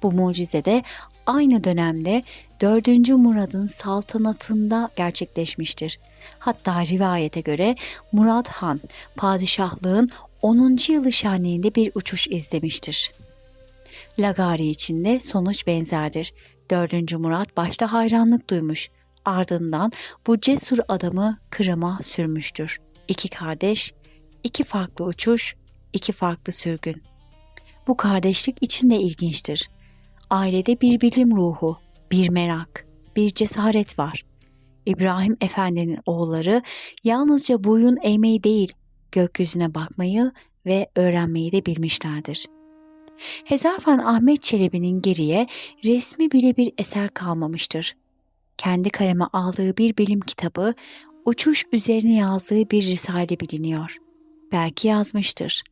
Bu mucize de aynı dönemde 4. Murad'ın saltanatında gerçekleşmiştir. Hatta rivayete göre Murad Han padişahlığın 10. yılı şenliğinde bir uçuş izlemiştir. Lagari için de sonuç benzerdir. 4. Murat başta hayranlık duymuş, ardından bu cesur adamı Kırım'a sürmüştür. 2 kardeş, 2 farklı uçuş, 2 farklı sürgün. Bu kardeşlik için de ilginçtir. Ailede bir bilim ruhu, bir merak, bir cesaret var. İbrahim Efendi'nin oğulları yalnızca boyun eğmeyi değil, gökyüzüne bakmayı ve öğrenmeyi de bilmişlerdir. Hezarfen Ahmet Çelebi'nin geriye resmi bile bir eser kalmamıştır. Kendi kaleme aldığı bir bilim kitabı, uçuş üzerine yazdığı bir risale biliniyor. Belki yazmıştır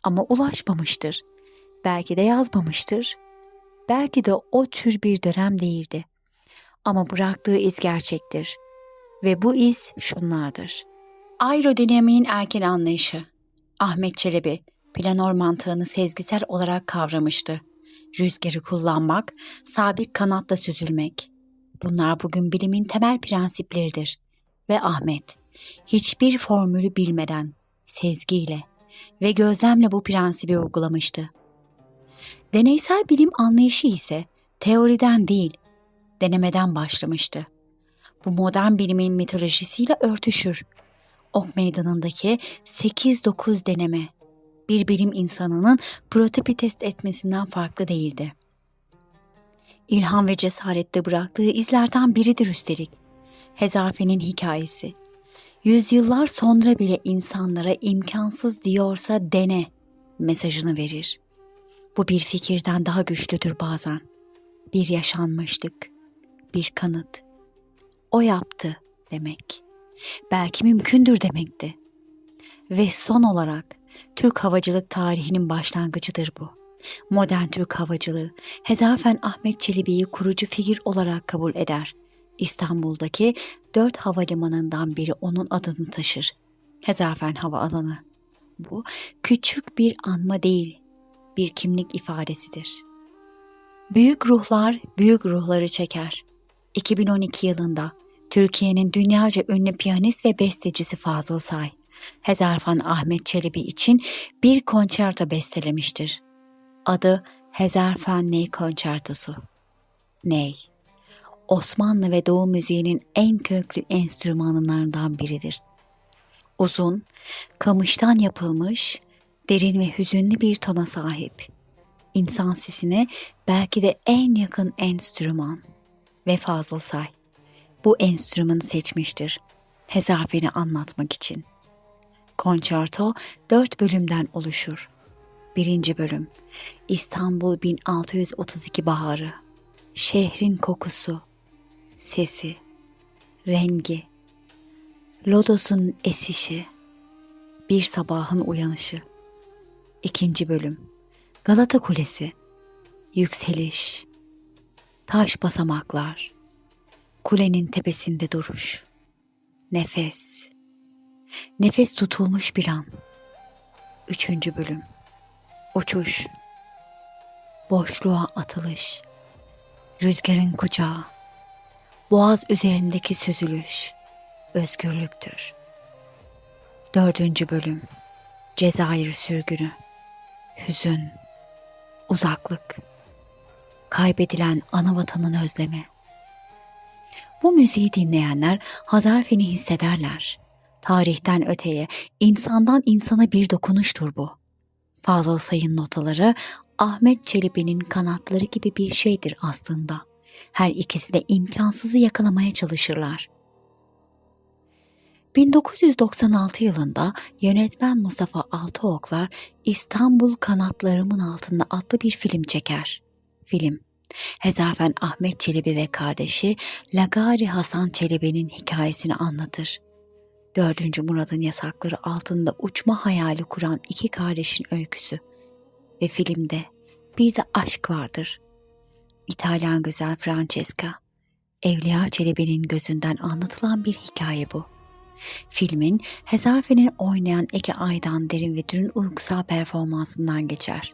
ama ulaşmamıştır. Belki de yazmamıştır. Belki de o tür bir dönem değildi. Ama bıraktığı iz gerçektir. Ve bu iz şunlardır. Aerodinamiğin erken anlayışı. Ahmet Çelebi, planör mantığını sezgisel olarak kavramıştı. Rüzgarı kullanmak, sabit kanatla süzülmek. Bunlar bugün bilimin temel prensipleridir. Ve Ahmet, hiçbir formülü bilmeden, sezgiyle ve gözlemle bu prensibi uygulamıştı. Deneysel bilim anlayışı ise teoriden değil, denemeden başlamıştı. Bu modern bilimin mitolojisiyle örtüşür. Ok Meydanı'ndaki 8-9 deneme, bir bilim insanının prototipi test etmesinden farklı değildi. İlham ve cesarette bıraktığı izlerden biridir üstelik. Hezarfen'in hikayesi. Yüzyıllar sonra bile insanlara imkansız diyorsa dene mesajını verir. Bu bir fikirden daha güçlüdür bazen. Bir yaşanmışlık, bir kanıt. O yaptı demek. Belki mümkündür demekti. Ve son olarak Türk havacılık tarihinin başlangıcıdır bu. Modern Türk havacılığı Hezarfen Ahmet Çelebi'yi kurucu figür olarak kabul eder. İstanbul'daki 4 havalimanından biri onun adını taşır. Hezarfen Havaalanı. Bu küçük bir anma değil, bir kimlik ifadesidir. Büyük ruhlar büyük ruhları çeker. 2012 yılında Türkiye'nin dünyaca ünlü piyanist ve bestecisi Fazıl Say, Hezarfen Ahmet Çelebi için bir konçerto bestelemiştir. Adı Hezarfen Ney Konçertosu. Ney, Osmanlı ve Doğu müziğinin en köklü enstrümanlarından biridir. Uzun, kamıştan yapılmış, derin ve hüzünlü bir tona sahip. İnsan sesine belki de en yakın enstrüman ve Fazıl Say bu enstrümanı seçmiştir Hezarfen'i anlatmak için. Konçerto 4 bölümden oluşur. 1. bölüm İstanbul 1632 baharı, şehrin kokusu, sesi, rengi, lodosun esişi, bir sabahın uyanışı. 2. bölüm Galata Kulesi, yükseliş, taş basamaklar, kulenin tepesinde duruş, nefes, nefes tutulmuş bir an. 3. bölüm uçuş, boşluğa atılış, rüzgarın kucağı, boğaz üzerindeki süzülüş, özgürlüktür. 4. bölüm Cezayir sürgünü, hüzün, uzaklık, kaybedilen anavatanın özlemi. Bu müziği dinleyenler Hazarfen'i hissederler. Tarihten öteye, insandan insana bir dokunuştur bu. Fazıl Say'ın notaları Ahmet Çelebi'nin kanatları gibi bir şeydir aslında. Her ikisi de imkansızı yakalamaya çalışırlar. 1996 yılında yönetmen Mustafa Altıoklar İstanbul Kanatlarımın Altında adlı bir film çeker. Film, Hezarfen Ahmet Çelebi ve kardeşi Lagari Hasan Çelebi'nin hikayesini anlatır. 4. Murad'ın yasakları altında uçma hayali kuran iki kardeşin öyküsü ve filmde bir de aşk vardır. İtalyan güzel Francesca, Evliya Çelebi'nin gözünden anlatılan bir hikaye bu. Filmin Hezarfen'i oynayan Ege Aydander'in ve Dür'ün uykusal performansından geçer.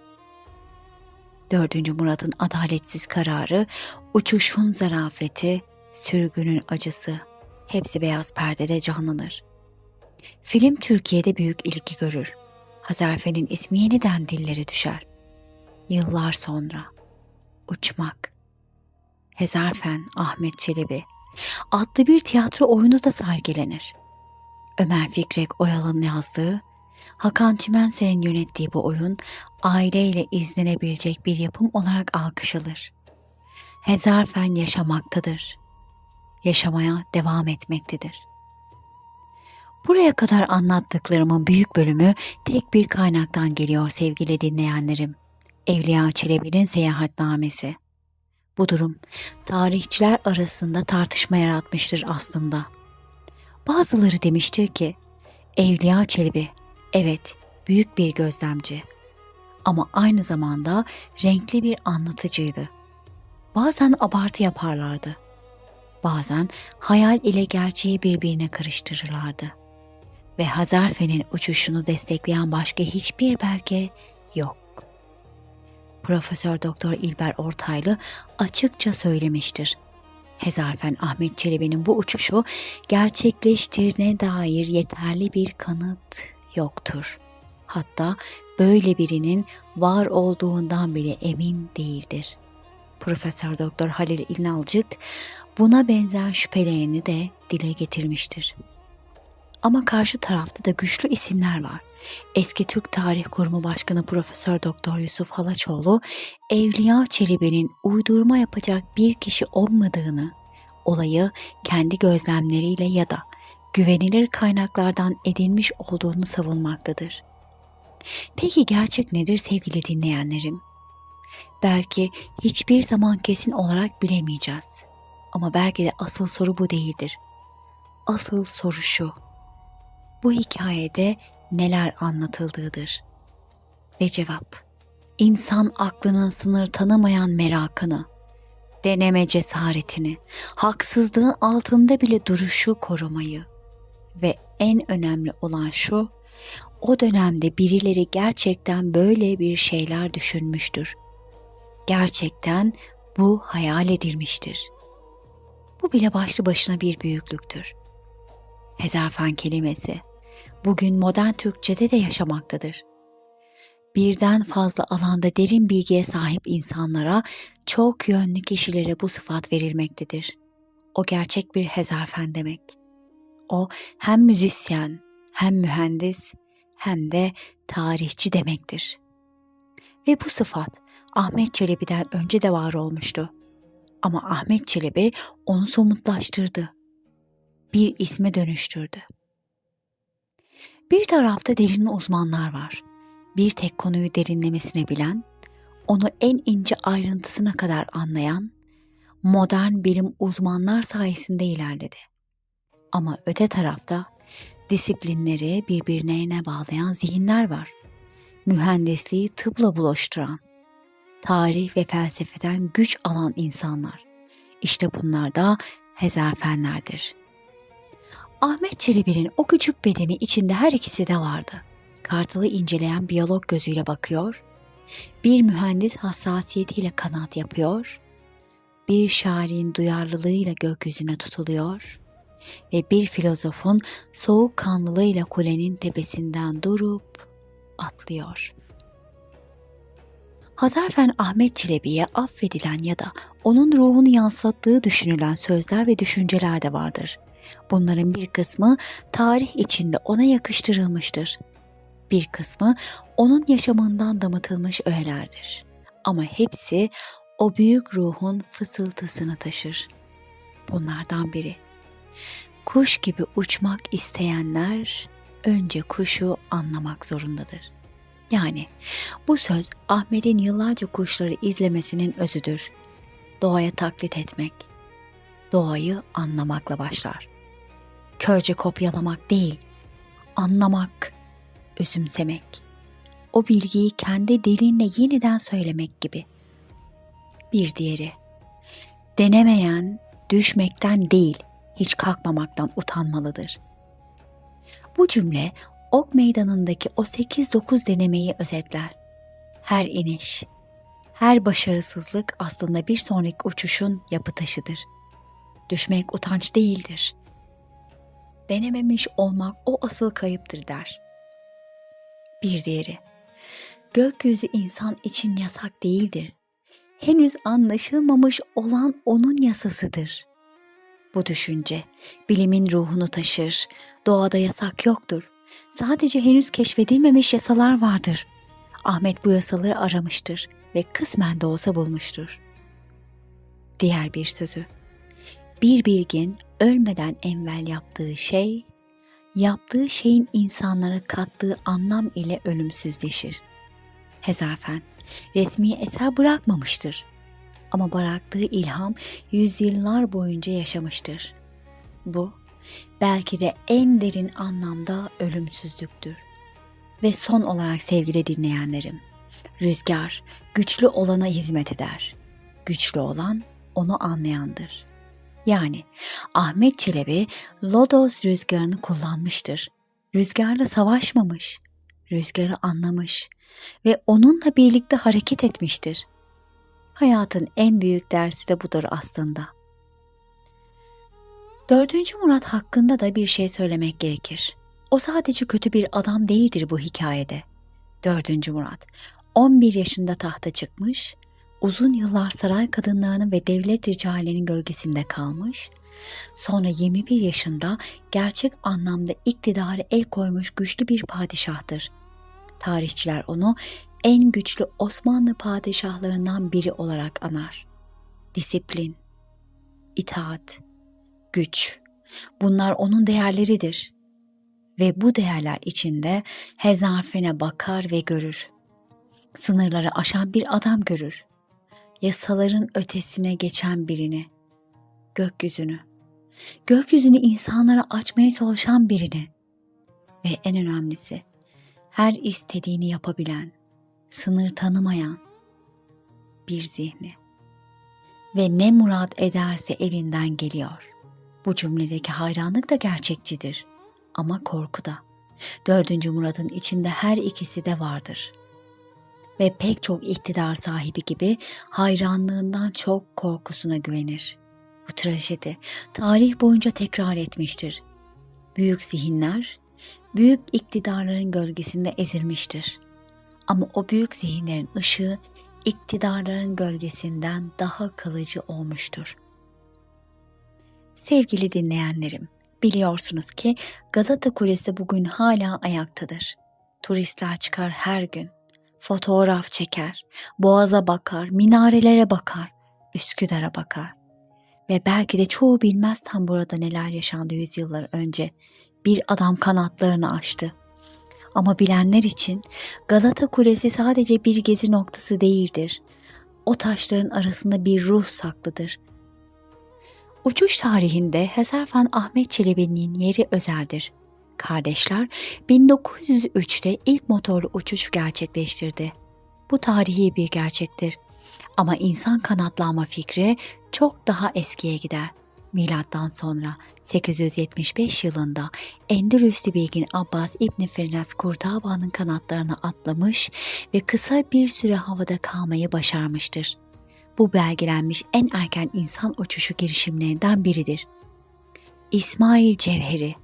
4. Murad'ın adaletsiz kararı, uçuşun zarafeti, sürgünün acısı, hepsi beyaz perdede canlanır. Film Türkiye'de büyük ilgi görür. Hezarfen'in ismi yeniden dillere düşer. Yıllar sonra uçmak. Hezarfen Ahmet Çelebi adlı bir tiyatro oyunu da sergilenir. Ömer Fikrek Oyal'ın yazdığı, Hakan Çimenser'in yönettiği bu oyun aileyle izlenebilecek bir yapım olarak alkışlanır. Hezarfen yaşamaktadır. Yaşamaya devam etmektedir. Buraya kadar anlattıklarımın büyük bölümü tek bir kaynaktan geliyor sevgili dinleyenlerim. Evliya Çelebi'nin seyahatnamesi. Bu durum tarihçiler arasında tartışma yaratmıştır aslında. Bazıları demiştir ki, Evliya Çelebi, evet büyük bir gözlemci ama aynı zamanda renkli bir anlatıcıydı. Bazen abartı yaparlardı. Bazen hayal ile gerçeği birbirine karıştırırlardı. Ve Hezarfen'in uçuşunu destekleyen başka hiçbir belge yok. Profesör Doktor İlber Ortaylı açıkça söylemiştir. Hezarfen Ahmet Çelebi'nin bu uçuşu gerçekleştirdiğine dair yeterli bir kanıt yoktur. Hatta böyle birinin var olduğundan bile emin değildir. Profesör Doktor Halil İnalcık buna benzer şüphelerini de dile getirmiştir. Ama karşı tarafta da güçlü isimler var. Eski Türk Tarih Kurumu Başkanı Profesör Doktor Yusuf Halaçoğlu, Evliya Çelebi'nin uydurma yapacak bir kişi olmadığını, olayı kendi gözlemleriyle ya da güvenilir kaynaklardan edinmiş olduğunu savunmaktadır. Peki gerçek nedir sevgili dinleyenlerim? Belki hiçbir zaman kesin olarak bilemeyeceğiz. Ama belki de asıl soru bu değildir. Asıl soru şu: bu hikayede neler anlatıldığıdır. Ve cevap, insan aklının sınır tanımayan merakını, deneme cesaretini, haksızlığın altında bile duruşu korumayı ve en önemli olan şu: o dönemde birileri gerçekten böyle bir şeyler düşünmüştür. Gerçekten bu hayal edilmiştir. Bu bile başlı başına bir büyüklüktür. Hezarfen kelimesi bugün modern Türkçe'de de yaşamaktadır. Birden fazla alanda derin bilgiye sahip insanlara, çok yönlü kişilere bu sıfat verilmektedir. O gerçek bir hezarfen demek. O hem müzisyen, hem mühendis, hem de tarihçi demektir. Ve bu sıfat Ahmet Çelebi'den önce de var olmuştu. Ama Ahmet Çelebi onu somutlaştırdı. Bir isme dönüştürdü. Bir tarafta derin uzmanlar var. Bir tek konuyu derinlemesine bilen, onu en ince ayrıntısına kadar anlayan, modern bilim uzmanlar sayesinde ilerledi. Ama öte tarafta disiplinleri birbirine bağlayan zihinler var. Mühendisliği tıpla buluşturan, tarih ve felsefeden güç alan insanlar. İşte bunlar da hezarfenlerdir. Ahmet Çelebi'nin o küçük bedeni içinde her ikisi de vardı. Kartalı inceleyen biyolog gözüyle bakıyor, bir mühendis hassasiyetiyle kanat yapıyor, bir şairin duyarlılığıyla gökyüzüne tutuluyor ve bir filozofun soğukkanlılığıyla kulenin tepesinden durup atlıyor. Hazarfen Ahmet Çelebi'ye affedilen ya da onun ruhunu yansıttığı düşünülen sözler ve düşünceler de vardır. Bunların bir kısmı tarih içinde ona yakıştırılmıştır. Bir kısmı onun yaşamından damıtılmış öğelerdir. Ama hepsi o büyük ruhun fısıltısını taşır. Bunlardan biri: kuş gibi uçmak isteyenler önce kuşu anlamak zorundadır. Yani bu söz Ahmet'in yıllarca kuşları izlemesinin özüdür. Doğaya taklit etmek, doğayı anlamakla başlar. Körce kopyalamak değil, anlamak, özümsemek. O bilgiyi kendi dilinle yeniden söylemek gibi. Bir diğeri, denemeyen düşmekten değil, hiç kalkmamaktan utanmalıdır. Bu cümle Ok Meydanı'ndaki o 8-9 denemeyi özetler. Her iniş, her başarısızlık aslında bir sonraki uçuşun yapı taşıdır. Düşmek utanç değildir. Denememiş olmak o asıl kayıptır der. Bir diğeri, gökyüzü insan için yasak değildir. Henüz anlaşılmamış olan onun yasasıdır. Bu düşünce bilimin ruhunu taşır. Doğada yasak yoktur. Sadece henüz keşfedilmemiş yasalar vardır. Ahmet bu yasaları aramıştır ve kısmen de olsa bulmuştur. Diğer bir sözü: bir bilgin ölmeden evvel yaptığı şeyin insanlara kattığı anlam ile ölümsüzleşir. Hezarfen resmi eser bırakmamıştır. Ama bıraktığı ilham yüzyıllar boyunca yaşamıştır. Bu belki de en derin anlamda ölümsüzlüktür. Ve son olarak sevgili dinleyenlerim, rüzgar güçlü olana hizmet eder. Güçlü olan onu anlayandır. Yani Ahmet Çelebi Lodos rüzgarını kullanmıştır. Rüzgarla savaşmamış, rüzgarı anlamış ve onunla birlikte hareket etmiştir. Hayatın en büyük dersi de budur aslında. 4. Murat hakkında da bir şey söylemek gerekir. O sadece kötü bir adam değildir bu hikayede. 4. Murat 11 yaşında tahta çıkmış, uzun yıllar saray kadınlarının ve devlet ricalinin gölgesinde kalmış, sonra 21 yaşında gerçek anlamda iktidara el koymuş güçlü bir padişahtır. Tarihçiler onu en güçlü Osmanlı padişahlarından biri olarak anar. Disiplin, itaat, güç, bunlar onun değerleridir. Ve bu değerler içinde hezarfene bakar ve görür. Sınırları aşan bir adam görür. Yasaların ötesine geçen birini. gökyüzünü. Gökyüzünü insanlara açmaya çalışan birini ve en önemlisi her istediğini yapabilen, sınır tanımayan bir zihni. Ve ne murat ederse elinden geliyor. Bu cümledeki hayranlık da gerçekçidir ama korku da. 4. Murat'ın içinde her ikisi de vardır. Ve pek çok iktidar sahibi gibi hayranlığından çok korkusuna güvenir. Bu trajedi tarih boyunca tekrar etmiştir. Büyük zihinler, büyük iktidarların gölgesinde ezilmiştir. Ama o büyük zihinlerin ışığı iktidarların gölgesinden daha kalıcı olmuştur. Sevgili dinleyenlerim, biliyorsunuz ki Galata Kulesi bugün hala ayaktadır. Turistler çıkar her gün, fotoğraf çeker, Boğaz'a bakar, minarelere bakar, Üsküdar'a bakar. Ve belki de çoğu bilmez tam burada neler yaşandı yüzyıllar önce. Bir adam kanatlarını açtı. Ama bilenler için Galata Kulesi sadece bir gezi noktası değildir. O taşların arasında bir ruh saklıdır. Uçuş tarihinde Hezarfen Ahmet Çelebi'nin yeri özeldir. Kardeşler 1903'te ilk motorlu uçuş gerçekleştirdi. Bu tarihi bir gerçektir. Ama insan kanatlanma fikri çok daha eskiye gider. Milattan sonra 875 yılında Endülüslü bilgin Abbas İbni Firnas Kurtaba'nın kanatlarına atlamış ve kısa bir süre havada kalmayı başarmıştır. Bu belgelenmiş en erken insan uçuşu girişimlerinden biridir. İsmail Cevheri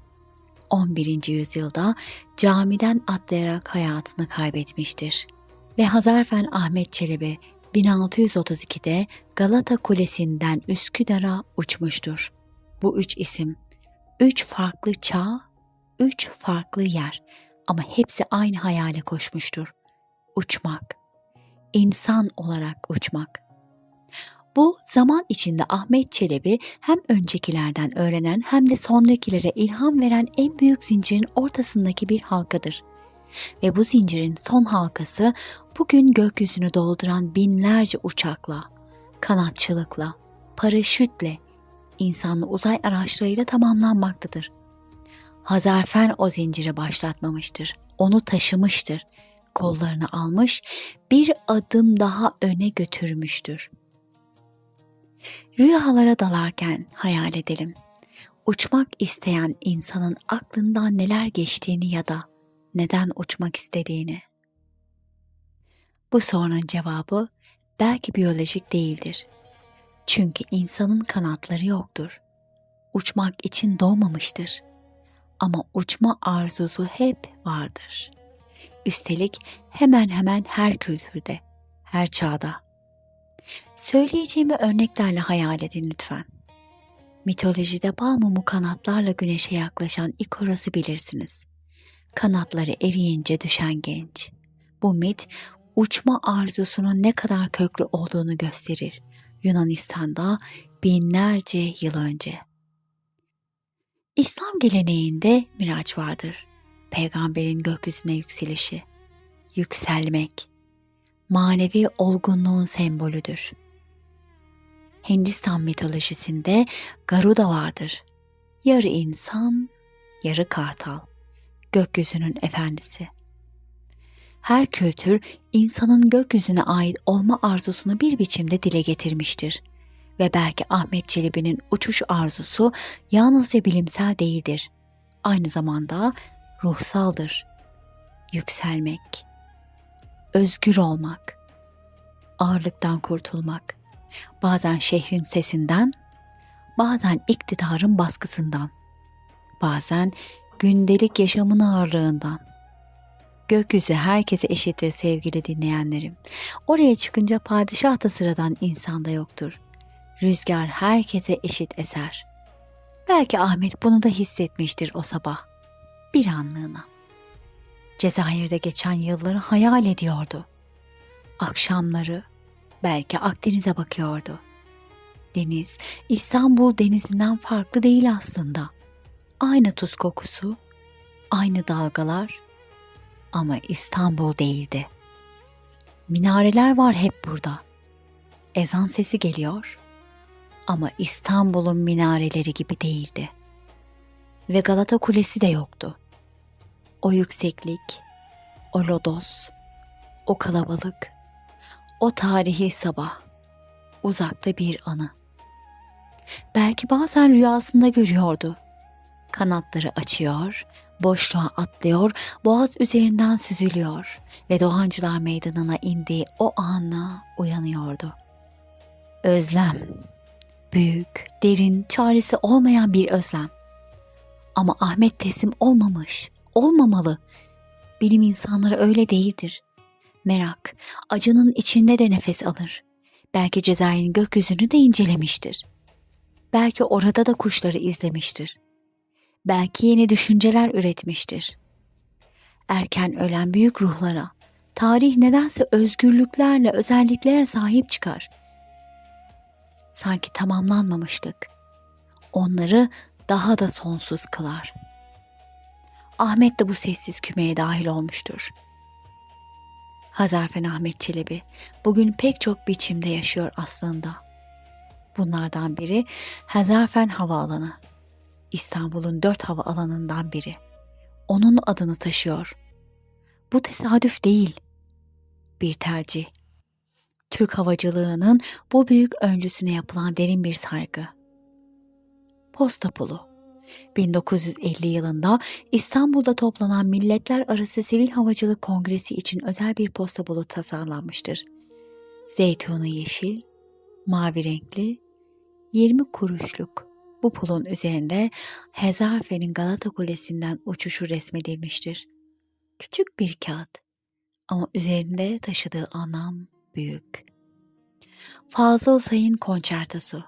11. yüzyılda camiden atlayarak hayatını kaybetmiştir. Ve Hazarfen Ahmet Çelebi 1632'de Galata Kulesi'nden Üsküdar'a uçmuştur. Bu 3 isim, 3 farklı çağ, 3 farklı yer ama hepsi aynı hayale koşmuştur. Uçmak, insan olarak uçmak. Bu zaman içinde Ahmet Çelebi hem öncekilerden öğrenen hem de sonrakilere ilham veren en büyük zincirin ortasındaki bir halkadır. Ve bu zincirin son halkası bugün gökyüzünü dolduran binlerce uçakla, kanatçılıkla, paraşütle, insanlı uzay araçlarıyla tamamlanmaktadır. Hazarfen o zinciri başlatmamıştır, onu taşımıştır, kollarını almış, bir adım daha öne götürmüştür. Rüyalara dalarken hayal edelim. Uçmak isteyen insanın aklından neler geçtiğini ya da neden uçmak istediğini. Bu sorunun cevabı belki biyolojik değildir. Çünkü insanın kanatları yoktur. Uçmak için doğmamıştır. Ama uçma arzusu hep vardır. Üstelik hemen hemen her kültürde, her çağda. Söyleyeceğimi örneklerle hayal edin lütfen. Mitolojide bal mumu kanatlarla güneşe yaklaşan Ikaros'u bilirsiniz. Kanatları eriyince düşen genç. Bu mit uçma arzusunun ne kadar köklü olduğunu gösterir. Yunanistan'da binlerce yıl önce. İslam geleneğinde Miraç vardır. Peygamberin gökyüzüne yükselişi. Yükselmek, manevi olgunluğun sembolüdür. Hindistan mitolojisinde Garuda vardır. Yarı insan, yarı kartal. Gökyüzünün efendisi. Her kültür insanın gökyüzüne ait olma arzusunu bir biçimde dile getirmiştir. Ve belki Ahmet Çelebi'nin uçuş arzusu yalnızca bilimsel değildir. Aynı zamanda ruhsaldır. Yükselmek, özgür olmak, ağırlıktan kurtulmak, bazen şehrin sesinden, bazen iktidarın baskısından, bazen gündelik yaşamın ağırlığından. Gökyüzü herkese eşittir sevgili dinleyenlerim. Oraya çıkınca padişah da sıradan insan da yoktur. Rüzgar herkese eşit eser. Belki Ahmet bunu da hissetmiştir o sabah. Bir anlığına. Cezayir'de geçen yılları hayal ediyordu. Akşamları belki Akdeniz'e bakıyordu. Deniz, İstanbul denizinden farklı değil aslında. Aynı tuz kokusu, aynı dalgalar ama İstanbul değildi. Minareler var hep burada. Ezan sesi geliyor Ama İstanbul'un minareleri gibi değildi. Ve Galata Kulesi de yoktu. O yükseklik, o lodos, o kalabalık, o tarihi sabah, uzakta bir anı. Belki bazen rüyasında görüyordu. Kanatları açıyor, boşluğa atlıyor, boğaz üzerinden süzülüyor ve Doğancılar Meydanı'na indiği o anla uyanıyordu. Özlem, büyük, derin, çaresi olmayan bir özlem. Ama Ahmet teslim olmamış, olmamalı. Bilim insanları öyle değildir. Merak, acının içinde de nefes alır. Belki Cezayir'in gökyüzünü de incelemiştir. Belki orada da kuşları izlemiştir. Belki yeni düşünceler üretmiştir. Erken ölen büyük ruhlara, tarih nedense özgürlüklerle, özelliklere sahip çıkar. Sanki tamamlanmamıştık. Onları daha da sonsuz kılar. Ahmet de bu sessiz kümeye dahil olmuştur. Hazarfen Ahmet Çelebi bugün pek çok biçimde yaşıyor aslında. Bunlardan biri Hazarfen Havaalanı. İstanbul'un 4 havaalanından biri. Onun adını taşıyor. Bu tesadüf değil, bir tercih. Türk havacılığının bu büyük öncüsüne yapılan derin bir saygı. Posta Pulu. 1950 yılında İstanbul'da toplanan Milletler Arası Sivil Havacılık Kongresi için özel bir posta pulu tasarlanmıştır. Zeytuni yeşil, mavi renkli, 20 kuruşluk bu pulun üzerinde Hezarfen'in Galata Kulesi'nden uçuşu resmedilmiştir. Küçük bir kağıt ama üzerinde taşıdığı anlam büyük. Fazıl Say'ın Konçertosu.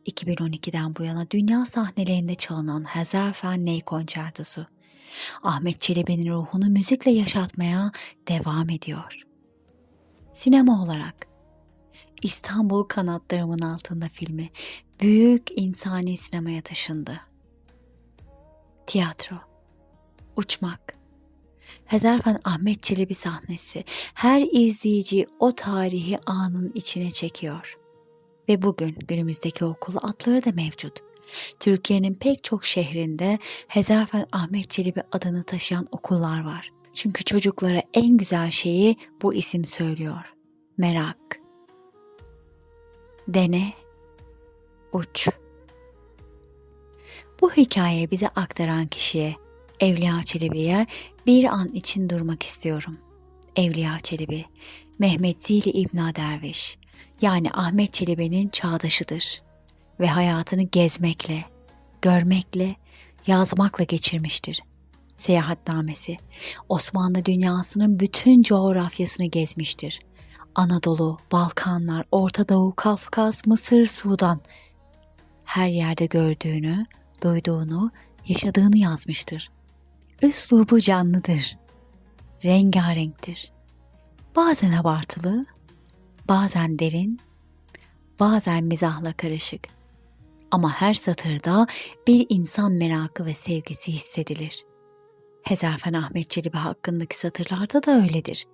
2012'den bu yana dünya sahnelerinde çalınan Hazarfen Ney Konçertosu, Ahmet Çelebi'nin ruhunu müzikle yaşatmaya devam ediyor. Sinema olarak İstanbul Kanatlarımın Altında filmi büyük insani sinemaya taşındı. Tiyatro, uçmak, Hazarfen Ahmet Çelebi sahnesi her izleyici o tarihi anın içine çekiyor. Ve bugün günümüzdeki okul adları da mevcut. Türkiye'nin pek çok şehrinde Hazarfen Ahmet Çelebi adını taşıyan okullar var. Çünkü çocuklara en güzel şeyi bu isim söylüyor. Merak. Dene, uç. Bu hikayeyi bize aktaran kişiye, Evliya Çelebi'ye bir an için durmak istiyorum. Evliya Çelebi, Mehmet Zili İbn Derviş, yani Ahmet Çelebi'nin çağdaşıdır ve hayatını gezmekle, görmekle, yazmakla geçirmiştir. Seyahatnamesi, Osmanlı dünyasının bütün coğrafyasını gezmiştir. Anadolu, Balkanlar, Orta Doğu, Kafkas, Mısır, Sudan, her yerde gördüğünü, duyduğunu, yaşadığını yazmıştır. Üslubu canlıdır, rengarenktir. Bazen abartılı, bazen derin, bazen mizahla karışık. Ama her satırda bir insan merakı ve sevgisi hissedilir. Hazarfen Ahmet Çelebi hakkındaki satırlarda da öyledir.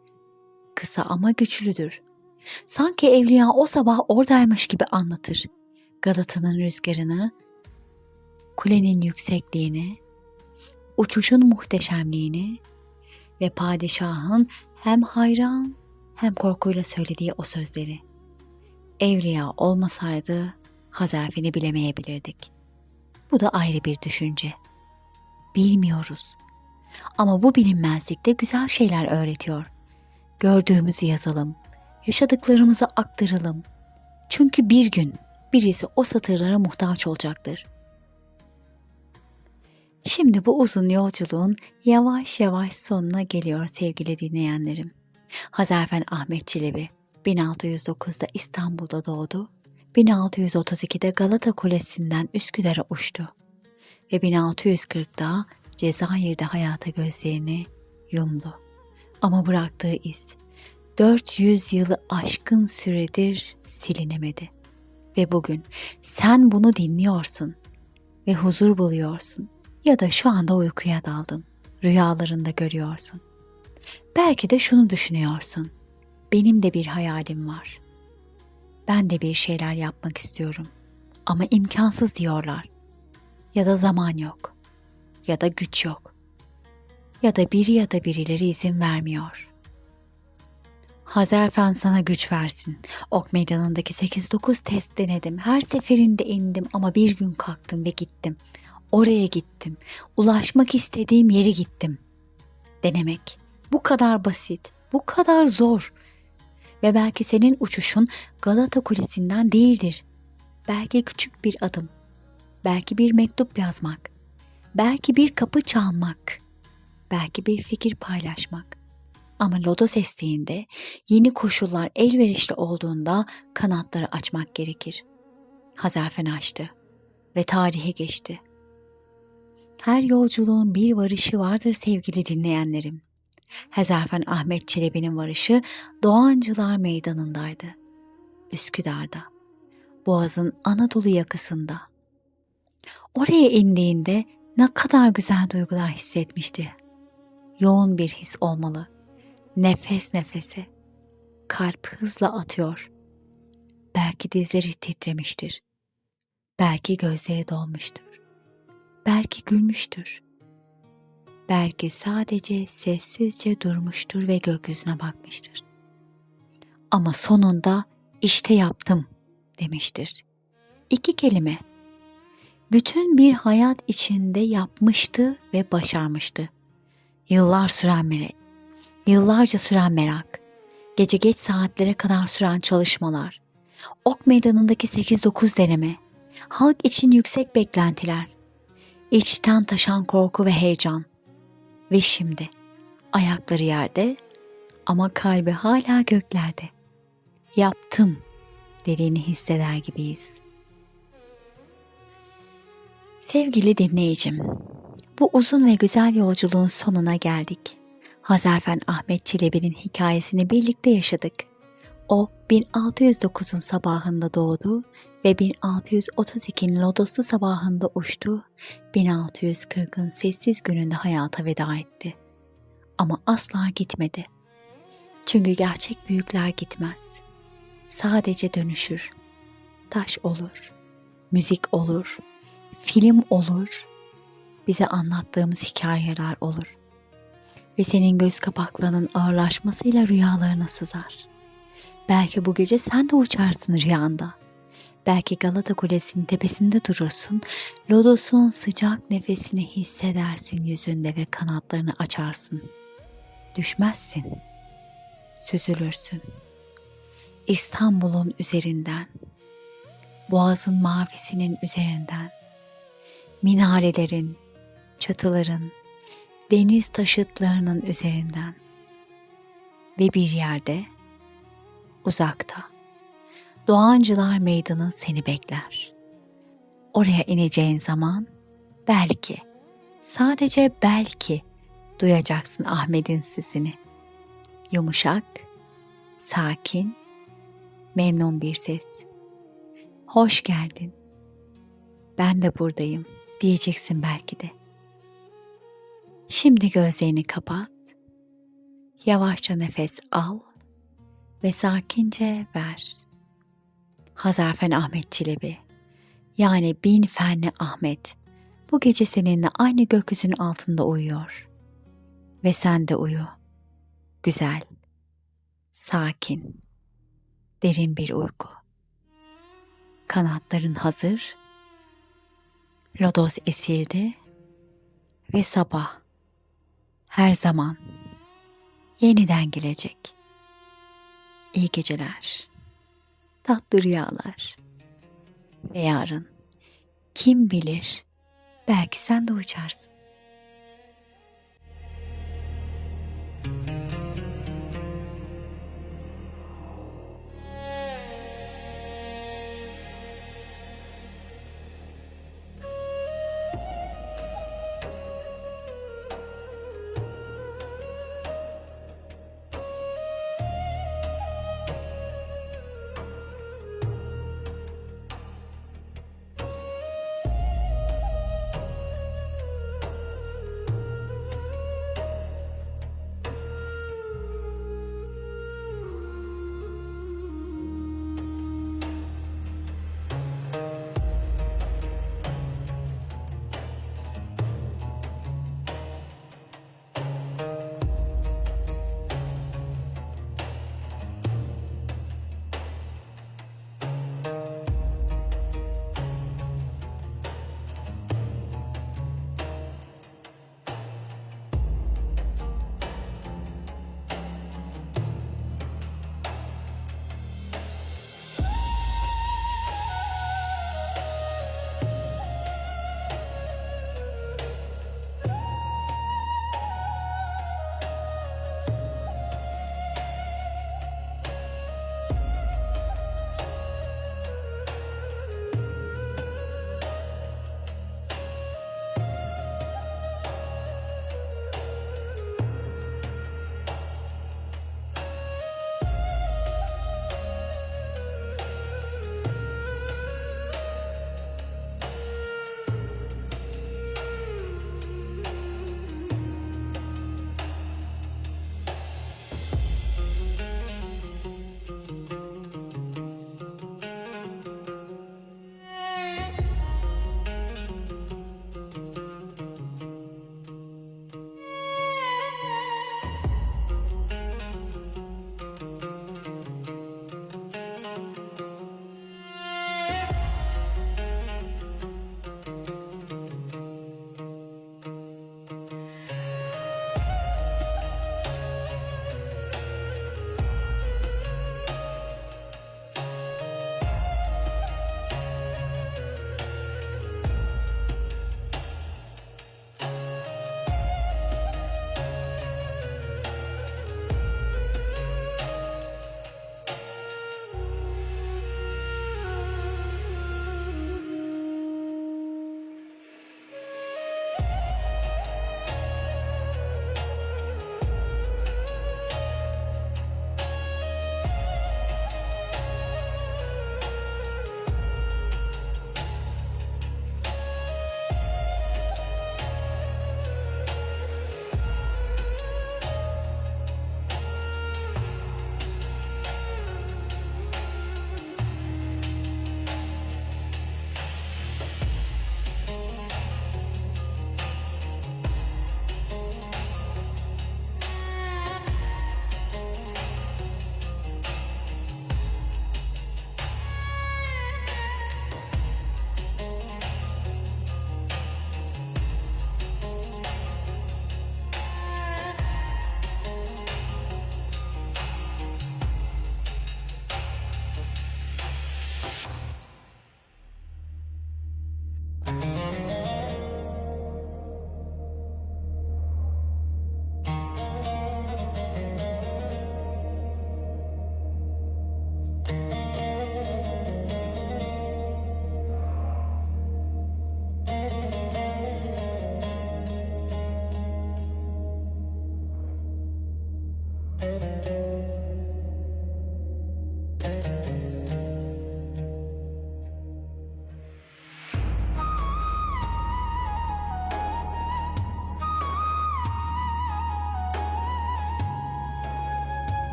Kısa ama güçlüdür. Sanki Evliya o sabah oradaymış gibi anlatır. Galata'nın rüzgarını, kulenin yüksekliğini, uçuşun muhteşemliğini ve padişahın hem hayran hem korkuyla söylediği o sözleri. Evliya olmasaydı Hazarfen'i bilemeyebilirdik. Bu da ayrı bir düşünce. Bilmiyoruz. Ama bu bilinmezlik de güzel şeyler öğretiyor. Gördüğümüzü yazalım, yaşadıklarımızı aktaralım. Çünkü bir gün birisi o satırlara muhtaç olacaktır. Şimdi bu uzun yolculuğun yavaş yavaş sonuna geliyor sevgili dinleyenlerim. Hazarfen Ahmet Çelebi 1609'da İstanbul'da doğdu, 1632'de Galata Kulesi'nden Üsküdar'a uçtu ve 1640'da Cezayir'de hayata gözlerini yumdu. Ama bıraktığı iz 400 yılı aşkın süredir silinemedi. Ve bugün sen bunu dinliyorsun ve huzur buluyorsun ya da şu anda uykuya daldın, rüyalarında görüyorsun. Belki de şunu düşünüyorsun, benim de bir hayalim var. Ben de bir şeyler yapmak istiyorum. Ama imkansız diyorlar. Ya da zaman yok. Ya da güç yok. Ya da biri ya da birileri izin vermiyor. Hazarfen sana güç versin. Ok meydanındaki 8-9 test denedim. Her seferinde indim ama bir gün kalktım ve gittim. Oraya gittim. Ulaşmak istediğim yere gittim. Denemek. Bu kadar basit. Bu kadar zor. Ve belki senin uçuşun Galata Kulesi'nden değildir. Belki küçük bir adım. Belki bir mektup yazmak. Belki bir kapı çalmak. Belki bir fikir paylaşmak. Ama lodos estiğinde, yeni koşullar elverişli olduğunda kanatları açmak gerekir. Hazarfen açtı ve tarihe geçti. Her yolculuğun bir varışı vardır sevgili dinleyenlerim. Hazarfen Ahmet Çelebi'nin varışı Doğancılar Meydanı'ndaydı. Üsküdar'da, Boğaz'ın Anadolu yakasında. Oraya indiğinde ne kadar güzel duygular hissetmişti. Yoğun bir his olmalı. Nefes nefese. Kalp hızla atıyor. Belki dizleri titremiştir. Belki gözleri dolmuştur. Belki gülmüştür. Belki sadece sessizce durmuştur ve gökyüzüne bakmıştır. Ama sonunda işte yaptım demiştir. 2 kelime. Bütün bir hayat içinde yapmıştı ve başarmıştı. Yıllarca süren merak, gece geç saatlere kadar süren çalışmalar, ok meydanındaki 8-9 deneme, halk için yüksek beklentiler, içten taşan korku ve heyecan. Ve şimdi ayakları yerde ama kalbi hala göklerde. Yaptım dediğini hisseder gibiyiz. Sevgili dinleyicim, bu uzun ve güzel yolculuğun sonuna geldik. Hazarfen Ahmet Çelebi'nin hikayesini birlikte yaşadık. O 1609'un sabahında doğdu ve 1632'nin lodoslu sabahında uçtu, 1640'ın sessiz gününde hayata veda etti. Ama asla gitmedi. Çünkü gerçek büyükler gitmez. Sadece dönüşür. Taş olur, müzik olur, film olur, bize anlattığımız hikayeler olur. Ve senin göz kapaklarının ağırlaşmasıyla rüyalarına sızar. Belki bu gece sen de uçarsın rüyanda. Belki Galata Kulesi'nin tepesinde durursun, lodosun sıcak nefesini hissedersin yüzünde ve kanatlarını açarsın. Düşmezsin, süzülürsün. İstanbul'un üzerinden, Boğaz'ın mavisinin üzerinden, minarelerin, çatıların, deniz taşıtlarının üzerinden ve bir yerde, uzakta, Doğancılar Meydanı seni bekler. Oraya ineceğin zaman belki, sadece belki duyacaksın Ahmet'in sesini. Yumuşak, sakin, memnun bir ses. Hoş geldin. Ben de buradayım diyeceksin belki de. Şimdi gözlerini kapat. Yavaşça nefes al ve sakince ver. Hazarfen Ahmet Çelebi, yani bin fenli Ahmet, bu gece seninle aynı gökyüzünün altında uyuyor. Ve sen de uyu. Güzel, sakin, derin bir uyku. Kanatların hazır, lodos esildi ve sabah her zaman yeniden gelecek. İyi geceler, tatlı rüyalar ve yarın kim bilir belki sen de uçarsın.